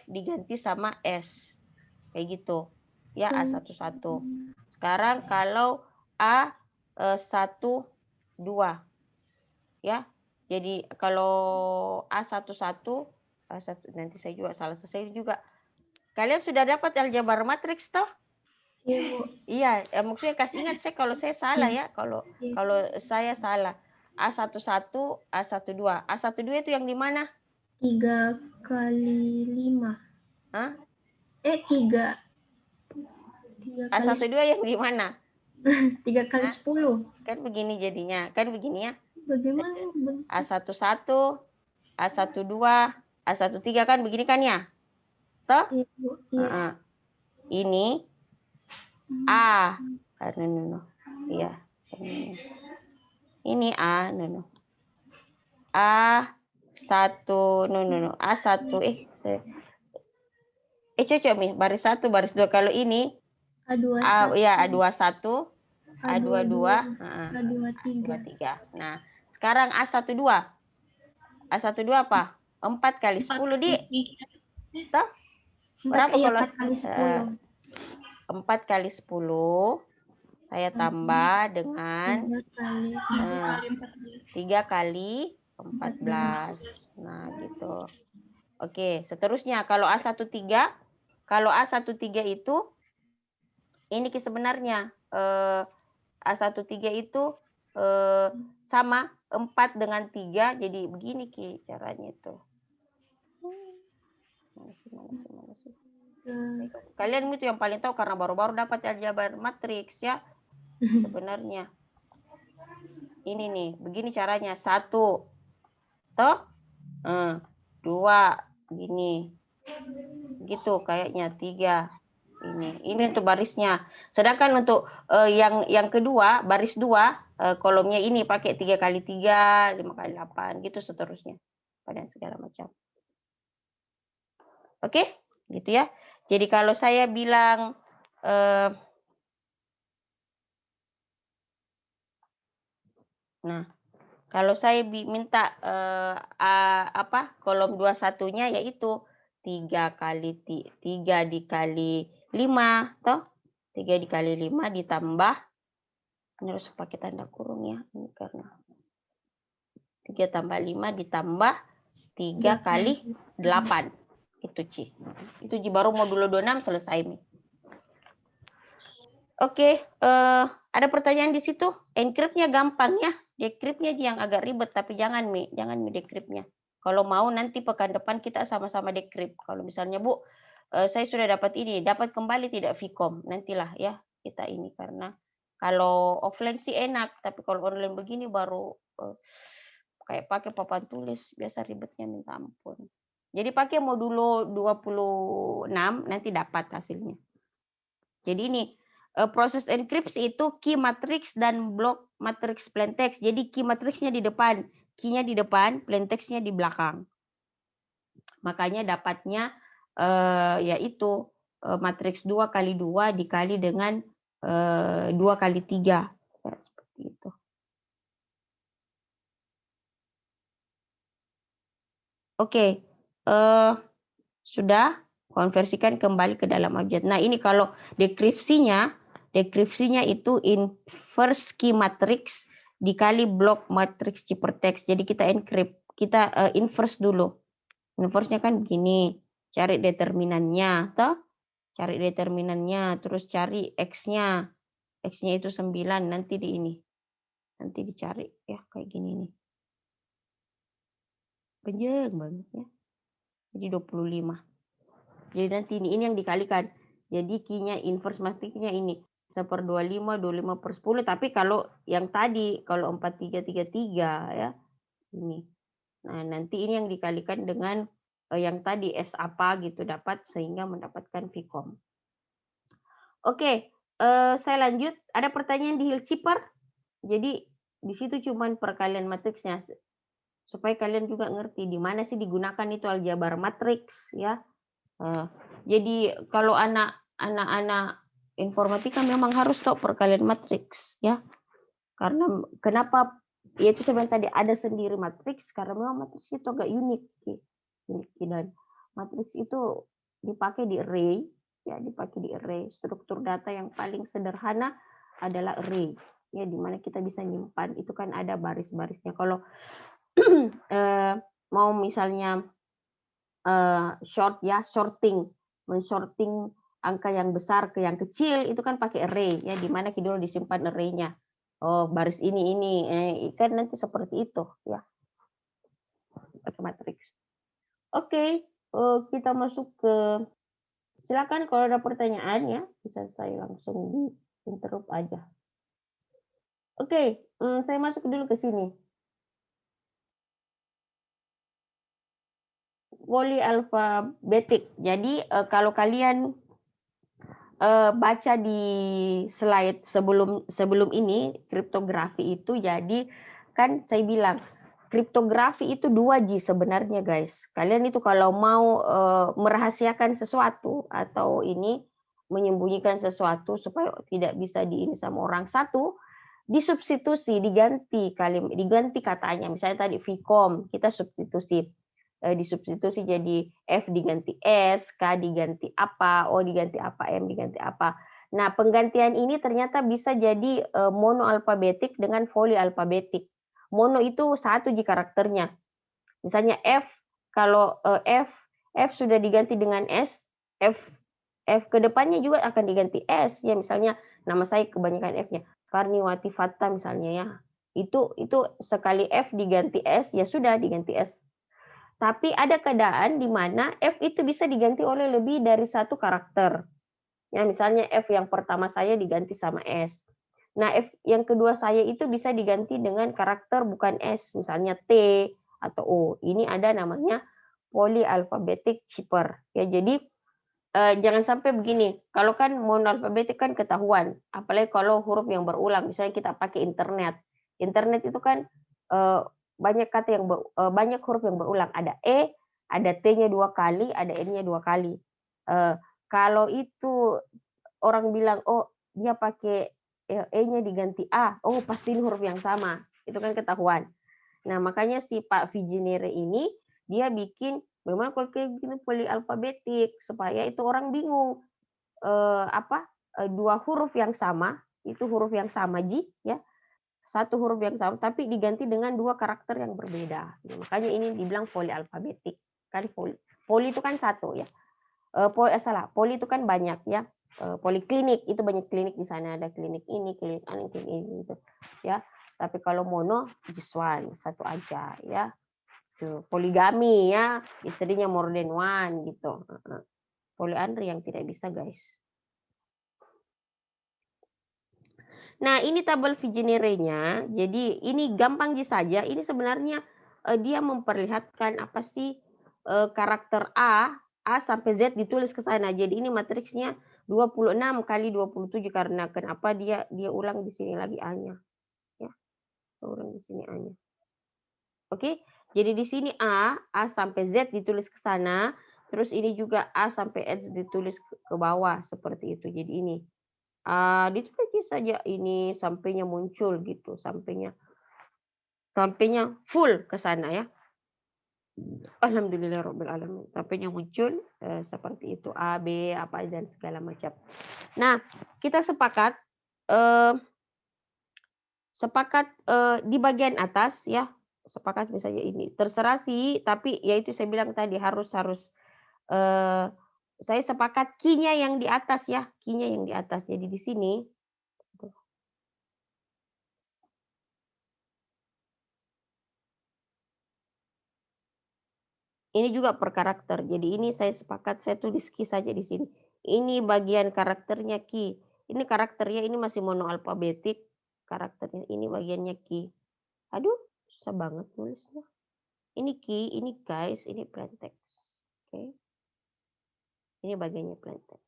diganti sama S. Kayak gitu. Ya, A11. Sekarang kalau A12 ya. Jadi kalau A11 nanti saya juga salah selesai juga. Kalian sudah dapat aljabar matriks toh? Iya, Bu. Iya, maksudnya kasih ingat saya kalau saya salah ya, kalau saya salah. A11, A12. A12 itu yang di mana? 3 kali 5. Hah? 3 kali A12 yang di mana? 3 kali 10. Kan begini jadinya, kan begini ya. Bagaimana bentuk? A11, A12, A13 kan begini kan ya? Toh? Iya, Bu. Iya. Ini A. Iya. Ini A. A1. A1. Cocok Mi. Baris 1, baris 2. Kalau ini A21. ya A21, A22, A23. Nah, sekarang A12. A12 apa? 4 kali 10, Di. Toh? Berapa kalau 4 kali 10? 4 kali 10 saya tambah dengan 3 kali 14. Nah, gitu. Oke, seterusnya kalau A13 itu ini sebenarnya A13 itu sama 4 dengan 3, jadi begini Ki caranya itu. Mana sih? Kalian itu yang paling tahu karena baru-baru dapat aljabar matriks ya. Sebenarnya. Ini nih, begini caranya. 1. Toh? 2 gini. Gitu kayaknya 3. Ini untuk barisnya. Sedangkan untuk yang kedua, baris 2, kolomnya ini pakai 3 kali 3, 5 kali 8, gitu seterusnya. Pada segala macam. Oke, gitu ya. Jadi kalau saya bilang nah, kalau saya minta kolom 21-nya yaitu 3 dikali 5 toh. 3 dikali 5 ditambah, ini harus pakai tanda kurung ya, ini karena 3 tambah 5 ditambah 3 kali 8. Itu Ci. Itu Ci baru modulo 26 selesai nih. Oke, ada pertanyaan di situ? Encrypt-nya gampang ya. Decrypt-nya yang agak ribet, tapi jangan Mi decrypt-nya. Kalau mau nanti pekan depan kita sama-sama decrypt. Kalau misalnya Bu, saya sudah dapat ini, dapat kembali tidak Vcom. Nantilah ya kita ini, karena kalau offline sih enak, tapi kalau online begini baru kayak pakai papan tulis, biasa ribetnya minta ampun. Jadi pakai modulo 26 nanti dapat hasilnya. Jadi ini proses enkripsi itu key matrix dan block matrix plain text. Jadi key matrixnya di depan, key-nya di depan, plain text-nya di belakang. Makanya dapatnya yaitu matriks 2 kali 2 dikali dengan 2 kali 3. Ya, seperti itu. Oke, sudah konversikan kembali ke dalam objek. Nah, ini kalau dekripsinya itu inverse key matrix dikali block matrix ciphertext. Jadi kita encrypt, kita inverse dulu. Inverse-nya kan begini, cari determinannya, toh? Cari determinannya, terus cari X-nya. X-nya itu 9, nanti di ini. Nanti dicari ya kayak gini nih. Panjang banget ya. Jadi 25. Jadi nanti ini yang dikalikan. Jadi key-nya inverse matrixnya ini 1/25, 25/10. Tapi kalau yang tadi, kalau 4333 ya, ini. Nah, nanti ini yang dikalikan dengan yang tadi S apa gitu dapat sehingga mendapatkan Vcom. Oke, saya lanjut. Ada pertanyaan di Hillkeeper? Jadi di situ cuman perkalian matriksnya supaya kalian juga ngerti di mana sih digunakan itu aljabar matriks ya. Eee, jadi kalau anak-anak informatika memang harus tahu perkalian matriks ya. Karena kenapa ya itu saya bilang tadi ada sendiri matriks karena memang matriks itu agak unik, unik dan matriks itu dipakai di array ya, dipakai di array. Struktur data yang paling sederhana adalah array ya, di mana kita bisa nyimpan itu kan ada baris-barisnya. Kalau mau misalnya sorting, men-sorting angka yang besar ke yang kecil itu kan pakai array ya, di mana dulu disimpan array-nya. Oh, baris ini, kan nanti seperti itu ya, pakai matriks. Oke, kita masuk ke silakan kalau ada pertanyaan ya, bisa saya langsung di-interrupt aja. Oke, saya masuk dulu ke sini. Polyalphabetic. Jadi, kalau kalian baca di slide sebelum sebelum ini, kriptografi itu jadi kan saya bilang, kriptografi itu 2G sebenarnya guys. Kalian itu kalau mau, merahasiakan sesuatu atau ini, menyembunyikan sesuatu supaya tidak bisa di ini sama orang, satu, disubstitusi, diganti katanya. Misalnya tadi Vcom, kita substitusi. Disubstitusi jadi F diganti S, K diganti apa, O diganti apa, M diganti apa. Nah, penggantian ini ternyata bisa jadi monoalfabetik dengan polyalfabetik. Mono itu satu di karakternya. Misalnya F, kalau F sudah diganti dengan S, F F ke depannya juga akan diganti S ya, misalnya nama saya kebanyakan F-nya, Karniwati Fatta misalnya ya. Itu sekali F diganti S, ya sudah diganti S. Tapi ada keadaan di mana F itu bisa diganti oleh lebih dari satu karakter. Ya, misalnya F yang pertama saya diganti sama S. Nah, F yang kedua saya itu bisa diganti dengan karakter bukan S, misalnya T atau O. Ini ada namanya polyalphabetic chipper. Ya, jadi jangan sampai begini, kalau kan monoalfabetik kan ketahuan, apalagi kalau huruf yang berulang, misalnya kita pakai internet. Internet itu kan, eee, banyak kata yang banyak huruf yang berulang, ada E, ada T-nya 2 kali, ada N-nya 2 kali. Eee, kalau itu orang bilang, "Oh, dia pakai E-nya diganti A," oh pasti ini huruf yang sama, itu kan ketahuan. Nah, makanya si Pak Viginere ini, dia bikin memang kalau kayak gini polyalfabetik, supaya itu orang bingung, 2 huruf yang sama, itu huruf yang sama ya, satu huruf yang sama, tapi diganti dengan 2 karakter yang berbeda. Makanya ini dibilang polyalfabetik, kan poly itu kan satu ya, salah, poly itu kan banyak ya, poliklinik, itu banyak klinik di sana, ada klinik ini, klinik ini, gitu, ya. Tapi kalau mono, just one, satu aja ya. Tuh, poligami ya, istrinya more than one gitu, heeh. Poliandri yang tidak bisa, guys. Nah, ini tabel Vigenere-nya, jadi ini gampang saja, ini sebenarnya, dia memperlihatkan apa sih, karakter A sampai Z ditulis ke sana. Jadi ini matriksnya 26 kali 27 karena kenapa dia dia ulang di sini lagi A-nya, ya, ulang di sini A-nya. Oke, jadi di sini A sampai Z ditulis ke sana, terus ini juga A sampai Z ditulis ke bawah seperti itu. Jadi ini ditulis saja ini sampainya muncul gitu, sampainya sampainya full ke sana ya. Alhamdulillahirabbil alamin. Sampainya muncul seperti itu A, B, apa dan segala macam. Nah, kita sepakat eh, di bagian atas ya, sepakat misalnya ini. Terserah sih, tapi ya itu saya bilang tadi harus harus eee, saya sepakat key-nya yang di atas ya, key-nya yang di atas. Jadi di sini ini juga per karakter. Jadi ini saya sepakat, saya tulis key saja di sini. Ini bagian karakternya key. Ini karakternya ini masih monoalfabetik, karakternya ini bagiannya key. Aduh, susah banget nulisnya. Ini key, ini guys, ini plain text. Oke. Ini bagiannya plain text.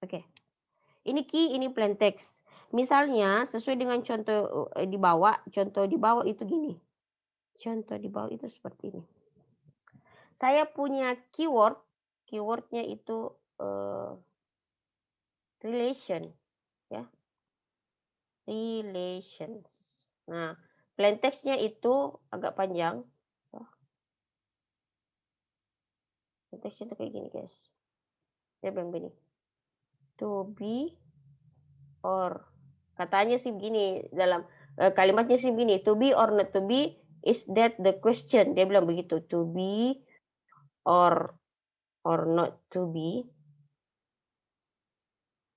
Oke. Ini key, ini plain text. Misalnya sesuai dengan contoh di bawah, contoh di bawah itu gini. Contoh di bawah itu seperti ini. Saya punya keyword, keywordnya itu relation, ya. Relations. Nah, plain text-nya itu agak panjang. Plain text-nya itu kayak gini, guys. Saya bilang begini. To be or katanya sih begini dalam kalimatnya sih begini, to be or not to be is that the question. Dia bilang begitu, to be or not to be.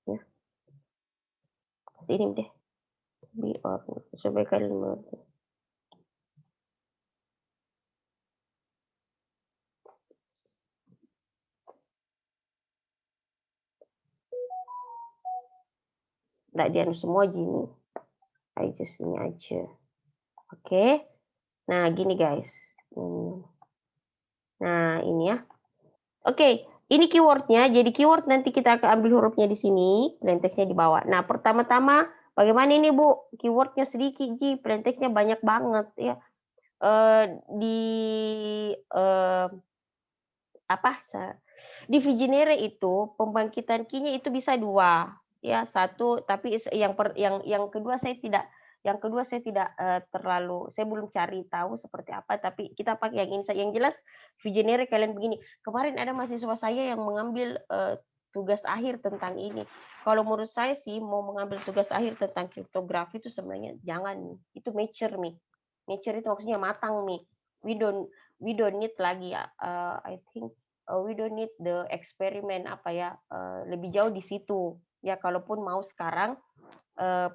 Ya, ini deh. To be or not. Supaya kalian mengerti. Nggak di anu semua gini. I just ini aja. Oke. Nah, gini guys. Nah, ini ya. Oke, ini keywordnya. Jadi keyword nanti kita akan ambil hurufnya di sini, plain text-nya di bawah. Nah, pertama-tama bagaimana ini Bu? Keywordnya sedikit, Ji. Plain text-nya banyak banget ya. Di apa? Di Vigenere itu pembangkitan Q-nya itu bisa 2 ya. Satu tapi yang kedua saya tidak terlalu saya belum cari tahu seperti apa, tapi kita pakai yang ini saja. Yang jelas Vigenere kalian begini, kemarin ada mahasiswa saya yang mengambil, tugas akhir tentang ini. Kalau menurut saya sih mau mengambil tugas akhir tentang kriptografi itu sebenarnya jangan, itu mature nih. Mature itu maksudnya matang nih. We don't we don't need lagi, I think we don't need the eksperimen lebih jauh di situ. Ya kalaupun mau sekarang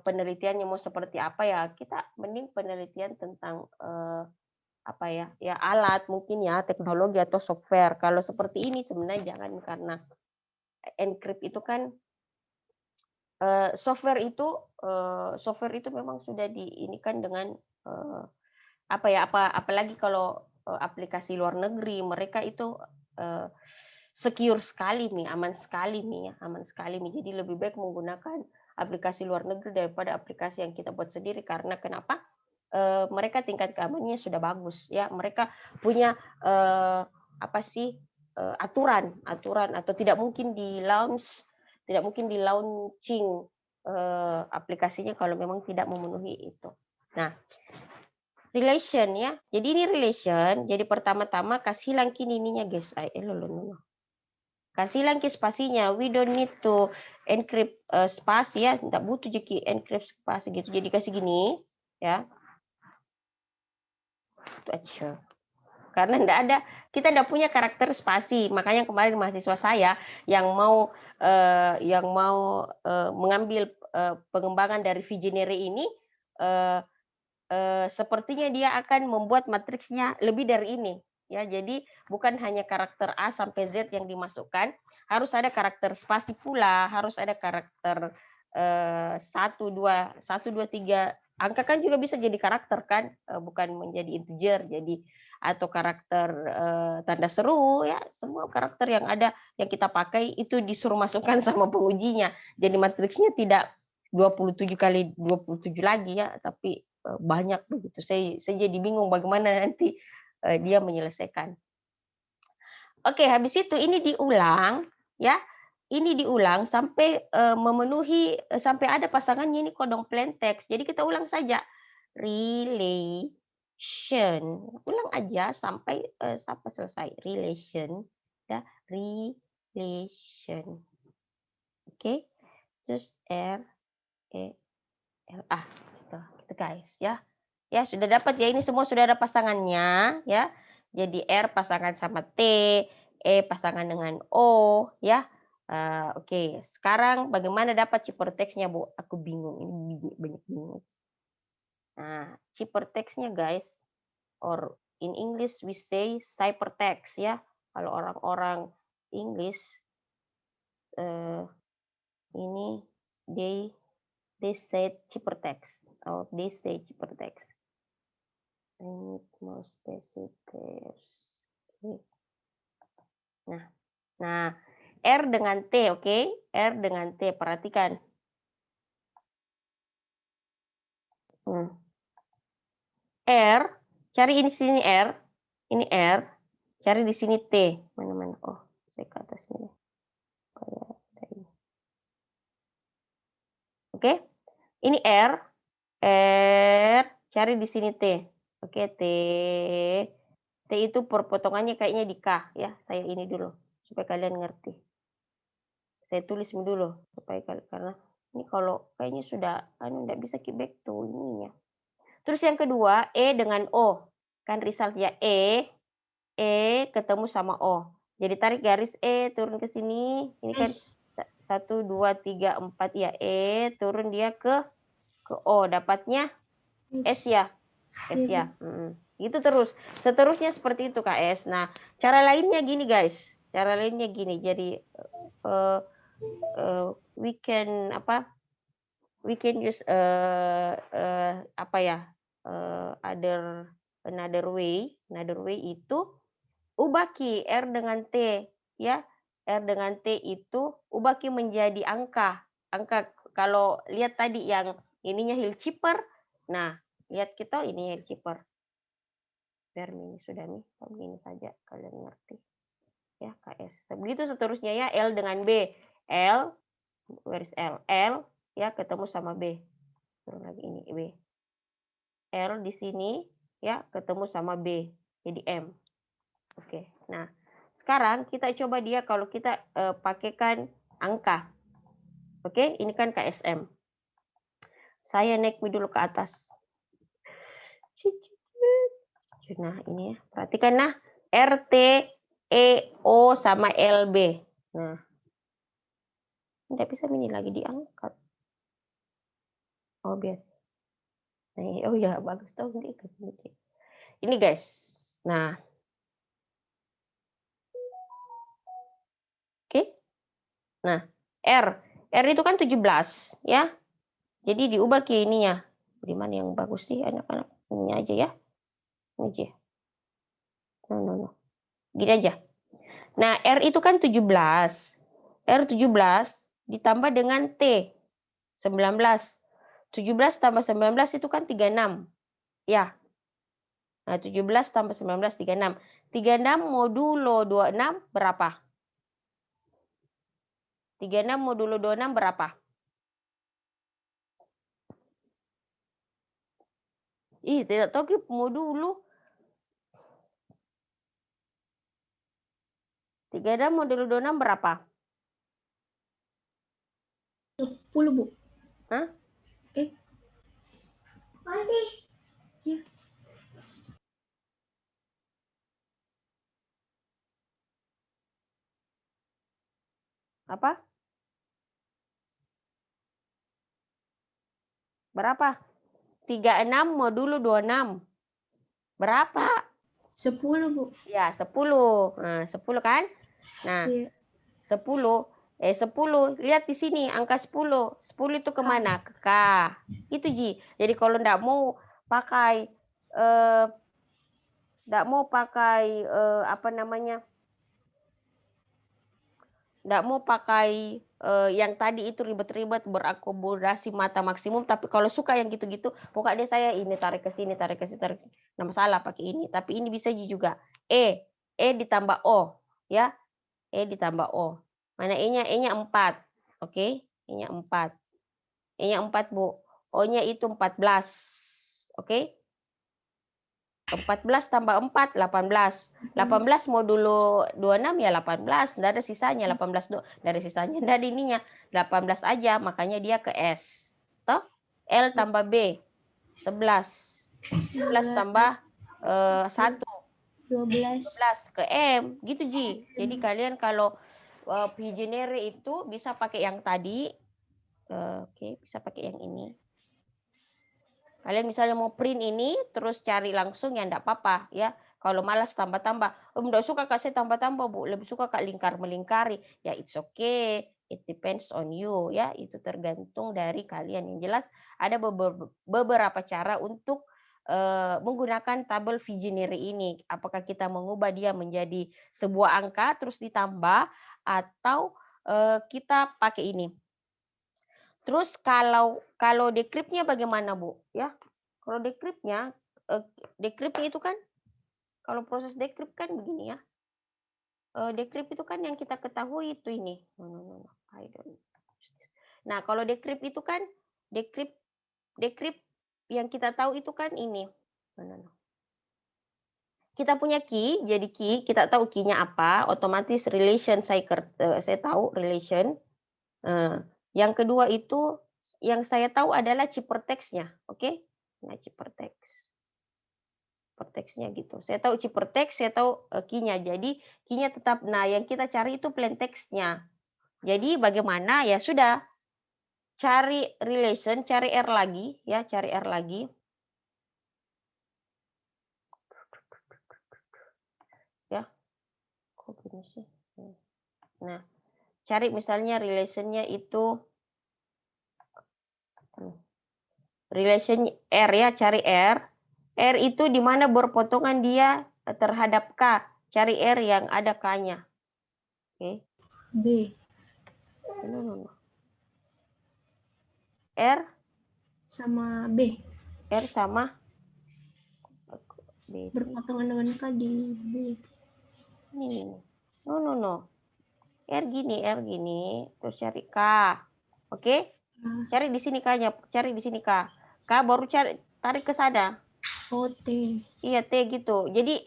penelitiannya mau seperti apa ya kita mending penelitian tentang ya alat mungkin ya teknologi atau software. Kalau seperti ini sebenarnya jangan karena encrypt itu kan software itu memang sudah diinikan dengan apalagi kalau aplikasi luar negeri mereka itu secure sekali nih, aman sekali nih ya, aman sekali nih. Jadi lebih baik menggunakan aplikasi luar negeri daripada aplikasi yang kita buat sendiri karena kenapa? Mereka tingkat keamanannya sudah bagus ya. Mereka punya aturan atau tidak mungkin di launching aplikasinya kalau memang tidak memenuhi itu. Nah, relation ya. Jadi ini relation. Jadi pertama-tama kasih lagi ininya guys. Kasih lagi spasinya. We don't need to encrypt spasi ya. Tidak butuh jadi encrypt spasi gitu. Jadi kasih gini ya. Itu aja. Karena kita tidak punya karakter spasi. Makanya kemarin mahasiswa saya yang mau mengambil pengembangan dari Vigenere ini sepertinya dia akan membuat matriksnya lebih dari ini ya. Jadi bukan hanya karakter A sampai Z yang dimasukkan, harus ada karakter spasi pula, harus ada karakter 1 2 3 angka kan juga bisa jadi karakter kan, bukan menjadi integer jadi atau karakter tanda seru ya, semua karakter yang ada yang kita pakai itu disuruh masukkan sama pengujinya. Jadi matriksnya tidak 27 kali 27 lagi ya, tapi banyak begitu. Saya jadi bingung bagaimana nanti dia menyelesaikan. Oke, habis itu ini diulang ya. Ini diulang sampai memenuhi sampai ada pasangannya ini kodong plain text. Jadi kita ulang saja. Relation. Ulang aja sampai selesai. Relation ya, relation. Oke. Terus R E L A gitu guys ya. Ya, sudah dapat ya, ini semua sudah ada pasangannya ya. Jadi R pasangan sama T, E pasangan dengan O ya. Oke, sekarang bagaimana dapat ciphertext-nya, Bu? Aku bingung, ini banyak bingung. Nah, ciphertext-nya guys, or in English we say ciphertext ya. Kalau orang-orang English ini they say ciphertext or they say ciphertext. I need more specifics. Okay. Nah, R dengan T, oke? R dengan T, perhatikan. R, cari ini sini R, ini R, cari di sini T. Mana-mana? Oh, saya ke atas ini. Oke? Ini R, cari di sini T. Oke, T. T itu perpotongannya kayaknya di K ya. Saya ini dulu supaya kalian ngerti. Saya tulis dulu supaya karena ini kalau kayaknya sudah enggak bisa keep back to ininya. Terus yang kedua, E dengan O. Kan result ya E ketemu sama O. Jadi tarik garis E turun ke sini. Ini kan S. 1 2 3 4 ya. E turun dia ke O, dapatnya S ya. S ya. Gitu terus. Seterusnya seperti itu KS. Nah, cara lainnya gini guys. Cara lainnya gini. Jadi we can use another way itu ubaki R dengan T ya. R dengan T itu ubaki menjadi angka. Angka kalau lihat tadi yang ininya Hilciper. Nah, lihat kita ini Hilciper. Biar ini sudah nih, begini saja kalian ngerti. Ya, KS. Begitu seterusnya ya, L dengan B. L, where is L? L ya ketemu sama B. Turun lagi ini B. L di sini ya ketemu sama B. Jadi M. Oke. Nah, sekarang kita coba dia kalau kita pakaikan angka. Oke, ini kan KSM. Saya naik dulu ke atas. Nah, ini ya. Perhatikan nah, RT, EO sama LB. Nah, tidak bisa ini lagi diangkat. Oh, biar. Nah, oh ya, bagus tahu ini. Ini guys. Nah. Oke. Nah, R itu kan 17 ya. Jadi diubah ke ininya. Di mana yang bagus sih anak-anak? Ini aja ya. Ini aja. No. Gini aja. Nah, R itu kan 17. R 17 ditambah dengan T 19. 17 tambah 19 itu kan 36. Ya. Nah, 17 tambah 19 36. 36 modulo 26 berapa? 36 modulo 26 berapa? Tidak tahu modulo. 36 modulo 26 berapa? 10, Bu. Hah? Mandi. Ya. Apa? Berapa? 36 modulo 26. Berapa? 10, Bu. Ya, 10. Nah, 10 kan? Nah, Iya. 10. 10. Lihat di sini angka 10. 10 itu kemana? Ke K. Itu Ji. Jadi kalau enggak mau pakai apa namanya? Enggak mau pakai yang tadi itu ribet-ribet berakomodasi mata maksimum, tapi kalau suka yang gitu-gitu, pokoknya saya ini tarik ke sini, tarik ke sini, tarik. Enggak masalah pakai ini, tapi ini bisa juga. E ditambah O, ya. E ditambah O. Mana E-nya? E-nya 4. Oke, E-nya 4. E-nya 4, Bu. O-nya itu 14. Oke? 14 tambah 4, 18. 18 modulo 26 ya 18. Nggak ada sisanya, 18 nggak ada sisanya. Nggak ada ininya, 18 aja, makanya dia ke S. Toh? L tambah B, 11. 11 tambah 1, 12. 12 ke M. Gitu, Ji. Jadi kalian kalau Pigenere itu bisa pakai yang tadi. Oke, bisa pakai yang ini. Kalian misalnya mau print ini, terus cari langsung ya enggak apa-apa ya. Kalau malas tambah-tambah, enggak suka Kak saya tambah-tambah Bu, lebih suka Kak lingkar-melingkari. Ya it's okay, it depends on you ya, itu tergantung dari kalian. Yang jelas ada beberapa cara untuk menggunakan tabel Vigenère ini. Apakah kita mengubah dia menjadi sebuah angka terus ditambah atau kita pakai ini. Terus kalau decrypt-nya bagaimana, Bu? Ya, kalau decrypt-nya itu kan kalau proses decrypt kan begini ya. Decrypt itu kan yang kita ketahui itu ini. No. I don't. Nah, kalau decrypt itu kan decrypt yang kita tahu itu kan ini. No. Kita punya key, jadi key, kita tahu key-nya apa, otomatis relation saya tahu relation. Yang kedua itu yang saya tahu adalah ciphertext-nya, oke? Nah, ciphertext-nya gitu. Saya tahu ciphertext, saya tahu key-nya. Jadi key-nya tetap. Nah, yang kita cari itu plain text-nya. Jadi bagaimana? Ya sudah, cari relation, cari R lagi, ya, cari R lagi. Ya, kok gini sih? Nah, cari misalnya relation-nya itu relation R ya, cari R. R itu di mana berpotongan dia terhadap K. Cari R yang ada K-nya. Oke. B. No. R Sama B. R sama B. Berpotongan dengan K di B. Ini. No. R gini, terus cari K. Oke? Cari di sini K-nya, cari di sini K. K baru cari tarik ke sana. Oh, T. Iya, T gitu. Jadi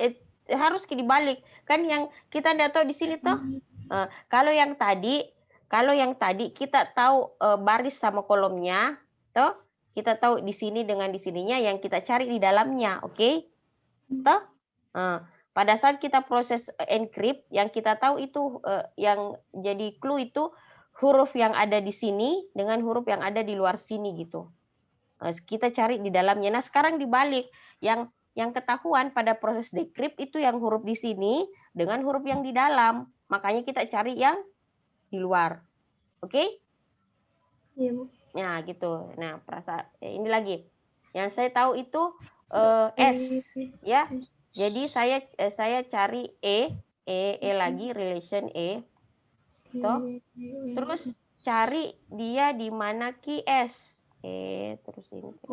harus dibalik. Kan yang kita tidak tahu di sini toh. Kalau yang tadi kita tahu baris sama kolomnya, toh kita tahu di sini dengan di sininya yang kita cari di dalamnya, oke? Toh? Pada saat kita proses encrypt, yang kita tahu itu yang jadi clue itu huruf yang ada di sini dengan huruf yang ada di luar sini gitu. Kita cari di dalamnya. Nah, sekarang dibalik. Yang ketahuan pada proses decrypt itu yang huruf di sini dengan huruf yang di dalam. Makanya kita cari yang di luar. Oke? Iya, Bu. Nah, gitu. Nah, ini lagi. Yang saya tahu itu S, ya. Jadi saya cari E lagi relation E. Toh. Terus cari dia di mana key S. Terus ini S.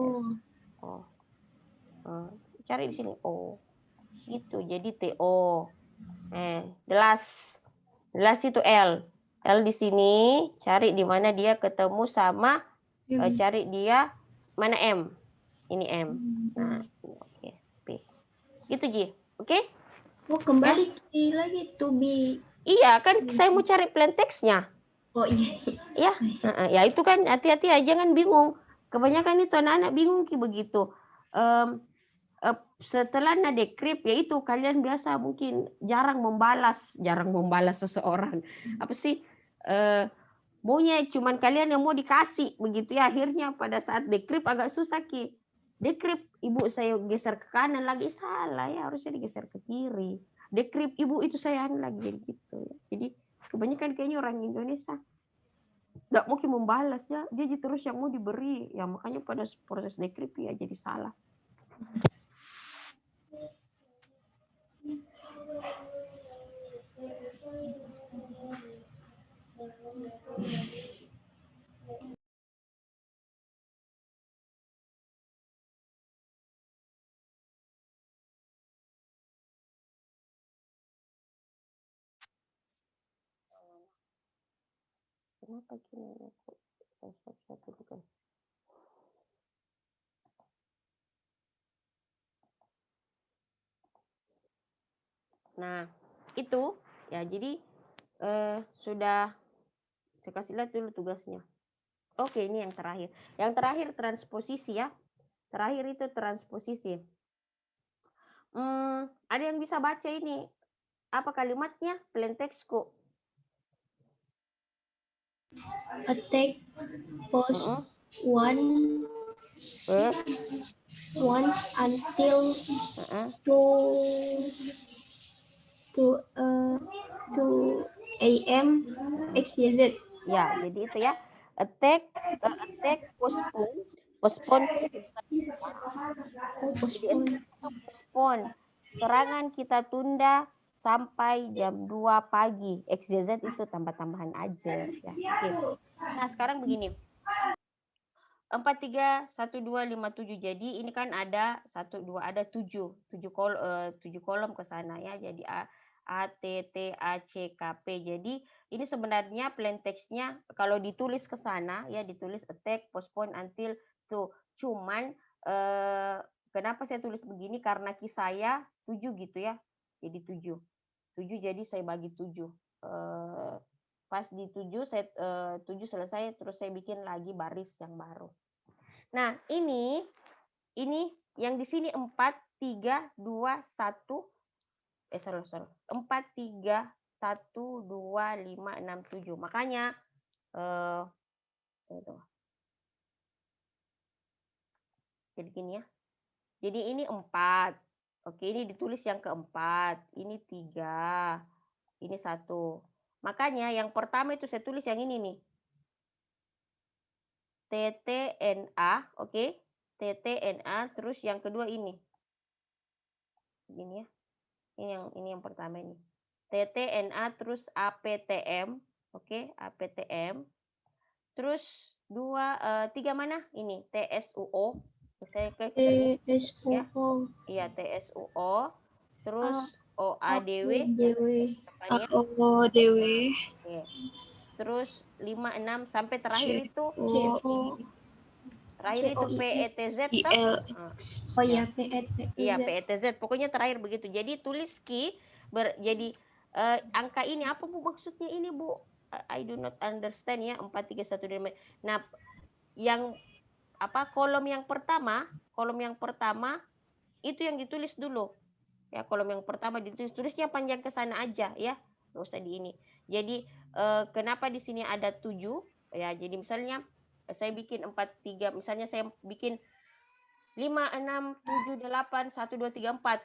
Oh. Cari di sini O. Gitu. Jadi TO. The last itu L. L di sini, cari di mana dia ketemu sama cari dia mana M. Ini M. Nah, oke. P. Gitu, Ji. Oke? Oh, kembali lagi to B. Iya, kan saya mau cari plain text-nya. Oh, iya. Ya, ya itu kan hati-hati aja, jangan bingung. Kebanyakan itu anak-anak bingung begitu. Setelah decrypt ya itu kalian biasa mungkin jarang membalas seseorang. Apa sih? Maunya cuman kalian yang mau dikasih begitu ya, akhirnya pada saat decrypt agak susah ki. Decrypt ibu saya geser ke kanan lagi salah ya, harusnya digeser ke kiri. Decrypt ibu itu saya lagi gitu ya. Jadi kebanyakan kayaknya orang Indonesia nggak mungkin membalas ya, dia terus yang mau diberi ya, makanya pada proses decrypt ya jadi salah. Kenapa gini aku satu bukan? Nah, itu ya, jadi sudah saya kasih lihat dulu tugasnya. Oke, ini yang terakhir. Yang terakhir transposisi ya. Terakhir itu transposisi. Ada yang bisa baca ini? Apa kalimatnya? Plain text kok. Attack post one until 2 AM XYZ. Ya, jadi itu ya. Attack postpone Postpone. Oh, Jadi postpone. itu postpone. Serangan kita tunda sampai jam 2 pagi. XYZ itu tambah-tambahan aja ya. Oke. Nah, sekarang begini. 431257. Jadi ini kan ada 1 2 ada 7 kolom ke sana ya. Jadi A T T A C K P. Jadi ini sebenarnya plain text-nya kalau ditulis ke sana ya, ditulis attack, postpone, until tuh. Cuman kenapa saya tulis begini karena key saya 7 gitu ya. Jadi 7. 7 jadi saya bagi 7. Pas di 7 saya 7 selesai terus saya bikin lagi baris yang baru. Nah, ini yang di sini 4 3 2 1 sorry. 4 3 1 2 5 6 7. Makanya itu. Jadi gini ya. Jadi ini 4. Oke, ini ditulis yang keempat. Ini 3. Ini 1. Makanya yang pertama itu saya tulis yang ini nih. TTNA, oke. TTNA, terus yang kedua ini. Begini ya. Ini yang pertama ini. TTNA terus APTM, oke, APTM. Terus 3 mana? Ini TSUO. Saya ke sini ya. TSUO. Iya, TSUO. Terus OADW DW. depannya. AODW. Oke. Terus 5 6 sampai terakhir itu PETZ toh. Oh iya, Iya, PETZ. PETZ. Pokoknya terakhir begitu. Jadi tulis key jadi angka ini apa Bu maksudnya ini Bu? I do not understand ya 431. Nah, yang kolom yang pertama itu yang ditulis dulu. Ya, kolom yang pertama tulisnya panjang ke sana aja ya. Enggak usah di ini. Jadi kenapa di sini ada 7? Ya, jadi misalnya saya bikin 43, misalnya saya bikin 5 6 7 8 1 2 3 4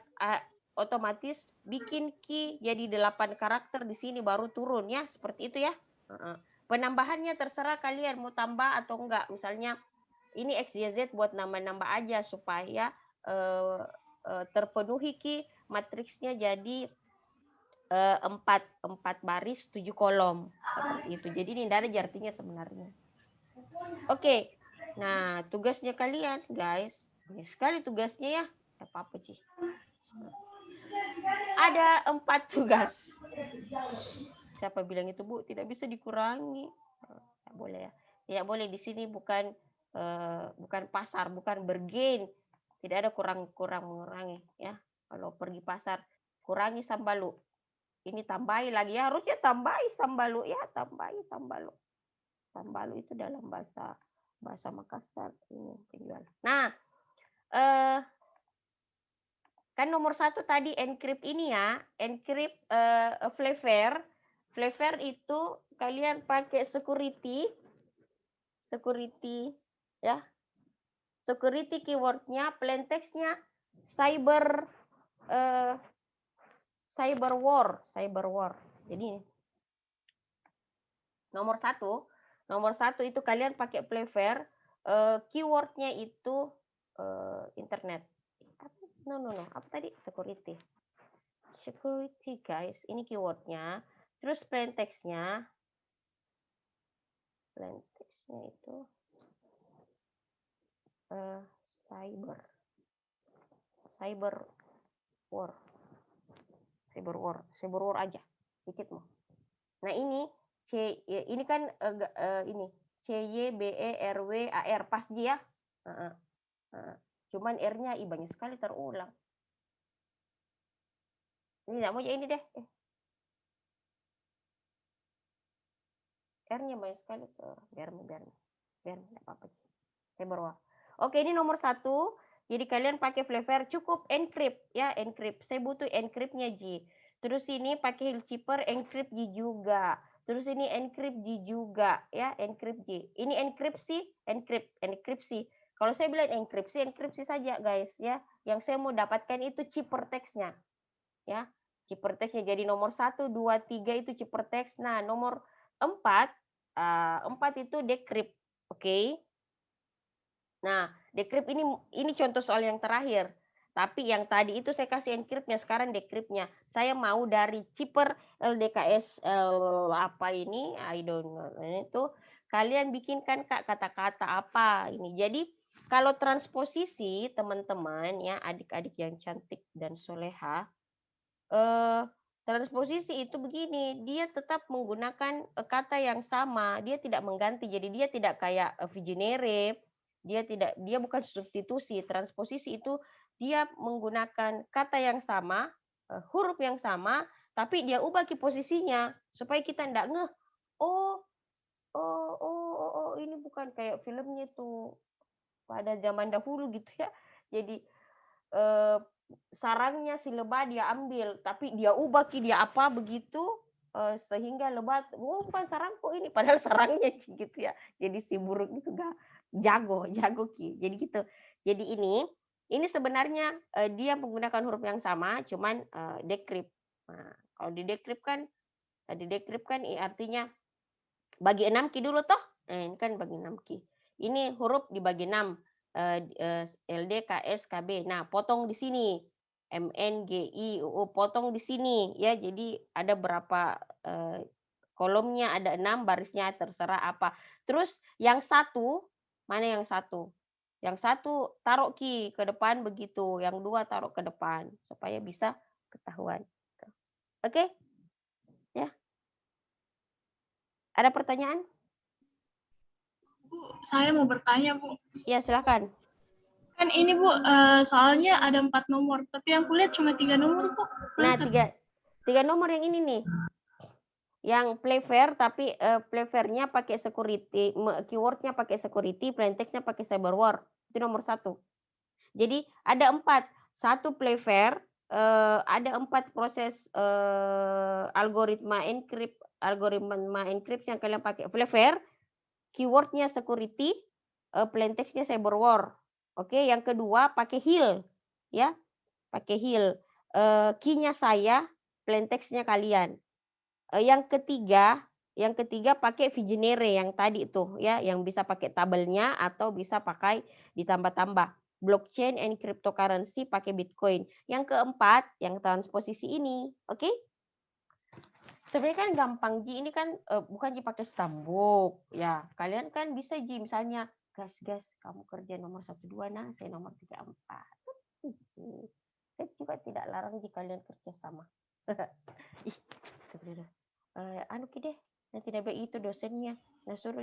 otomatis bikin key jadi 8 karakter di sini baru turun ya, seperti itu ya. Penambahannya terserah kalian mau tambah atau enggak. Misalnya ini XYZ buat nambah-nambah aja supaya terpenuhi key matriksnya jadi 4 baris 7 kolom seperti itu. Jadi ini tidak ada artinya sebenarnya. Oke. Nah, tugasnya kalian guys, banyak sekali tugasnya ya. Apa-apa sih. Ada 4 tugas. Siapa bilang itu Bu tidak bisa dikurangi? Tidak boleh ya. Tidak boleh di sini bukan pasar, bukan bergain. Tidak ada kurang mengurangi ya. Kalau pergi pasar kurangi sambalu. Ini tambahi lagi ya, harusnya tambahi sambalu ya, tambahi sambalu. Sambalu itu dalam bahasa Makassar ini penjual. Nah, kan nomor 1 tadi encrypt ini ya, encrypt flavor. Flavor itu kalian pakai security ya. Security keywordnya, plain textnya cyber war. Jadi nomor 1 itu kalian pakai flavor, keywordnya itu internet. No. Apa tadi? Security guys. Ini keywordnya. Terus plain textnya itu cyber war aja dikit mau. Nah, ini ini kan ini CYBERWAR pas dia. Cuman R-nya banyak sekali terulang. Ini enggak mau ya ini deh. R-nya banyak sekali tuh. Biar enggak apa-apa. Cyber war. Oke, ini nomor 1. Jadi kalian pakai flavor cukup encrypt ya, encrypt. Saya butuh encryptnya G. Terus ini pakai Hillkeeper encrypt G juga. Terus ini encrypt G juga ya, encrypt G. Ini enkripsi. Kalau saya bilang enkripsi saja guys ya. Yang saya mau dapatkan itu ciphertext-nya. Ya, ciphertext-nya. Jadi nomor 1, 2, 3 itu ciphertext. Nah, nomor 4 itu decrypt. Oke. Nah, decrypt ini contoh soal yang terakhir. Tapi yang tadi itu saya kasih encrypt-nya, sekarang decrypt-nya. Saya mau dari Ciper LDKS apa ini, I don't know. Itu kalian bikinkan Kak kata-kata apa ini. Jadi kalau transposisi teman-teman ya, adik-adik yang cantik dan soleha, transposisi itu begini, dia tetap menggunakan kata yang sama, dia tidak mengganti. Jadi dia tidak kayak Vigenere, dia bukan substitusi. Transposisi itu dia menggunakan kata yang sama, huruf yang sama, tapi dia ubah ke posisinya supaya kita ndak ngeh. Oh, oh, oh, oh, oh, ini bukan kayak filmnya tuh pada zaman dahulu gitu ya. Jadi eee, sarangnya si lebah dia ambil, tapi dia ubah dia apa begitu, sehingga lebah, "Oh, bukan sarangku ini," padahal sarangnya gitu ya. Jadi si burung itu jago jago Jadi gitu. Jadi ini sebenarnya, dia menggunakan huruf yang sama cuman, decrypt. Nah, kalau di-decrypt kan artinya bagi 6 dulu toh, ini kan bagi 6 Ini huruf dibagi 6, LD, KS, KB. Nah, potong di sini, MN, GI, UU, potong di sini ya. Jadi ada berapa, kolomnya, ada 6 barisnya, terserah apa. Terus yang satu, mana yang satu? Yang satu taruh ke depan begitu, yang 2 taruh ke depan, supaya bisa ketahuan. Oke, ya. Ada pertanyaan? Bu, saya mau bertanya, Bu. Ya, silakan. Kan ini, Bu, soalnya ada 4 nomor, tapi yang kulihat cuma 3 nomor, Bu. Nah, Masa? tiga nomor yang ini nih. Yang Playfair tapi Playfair-nya pakai security, keyword-nya pakai security, plain text-nya pakai cyber war. Itu nomor satu. Jadi ada 4. Satu Playfair, ada 4 proses algoritma encrypt yang kalian pakai. Playfair, keyword-nya security, plain text-nya cyber war. Oke, yang kedua pakai heal, ya, pakai heal. Key-nya saya, plain text-nya kalian. Yang ketiga pakai Vigenere yang tadi tuh ya, yang bisa pakai tabelnya atau bisa pakai ditambah-tambah. Blockchain and cryptocurrency pakai Bitcoin. Yang keempat, yang transposisi ini, oke? Sebenarnya kan gampang Ji, ini kan bukan Ji pakai stambuk ya. Kalian kan bisa Ji misalnya, gas kamu kerja nomor 12, nah saya nomor 34. Saya juga tidak larang jika kalian kerja sama. Ih, anu deh, nanti baik itu dosennya. Nah suruh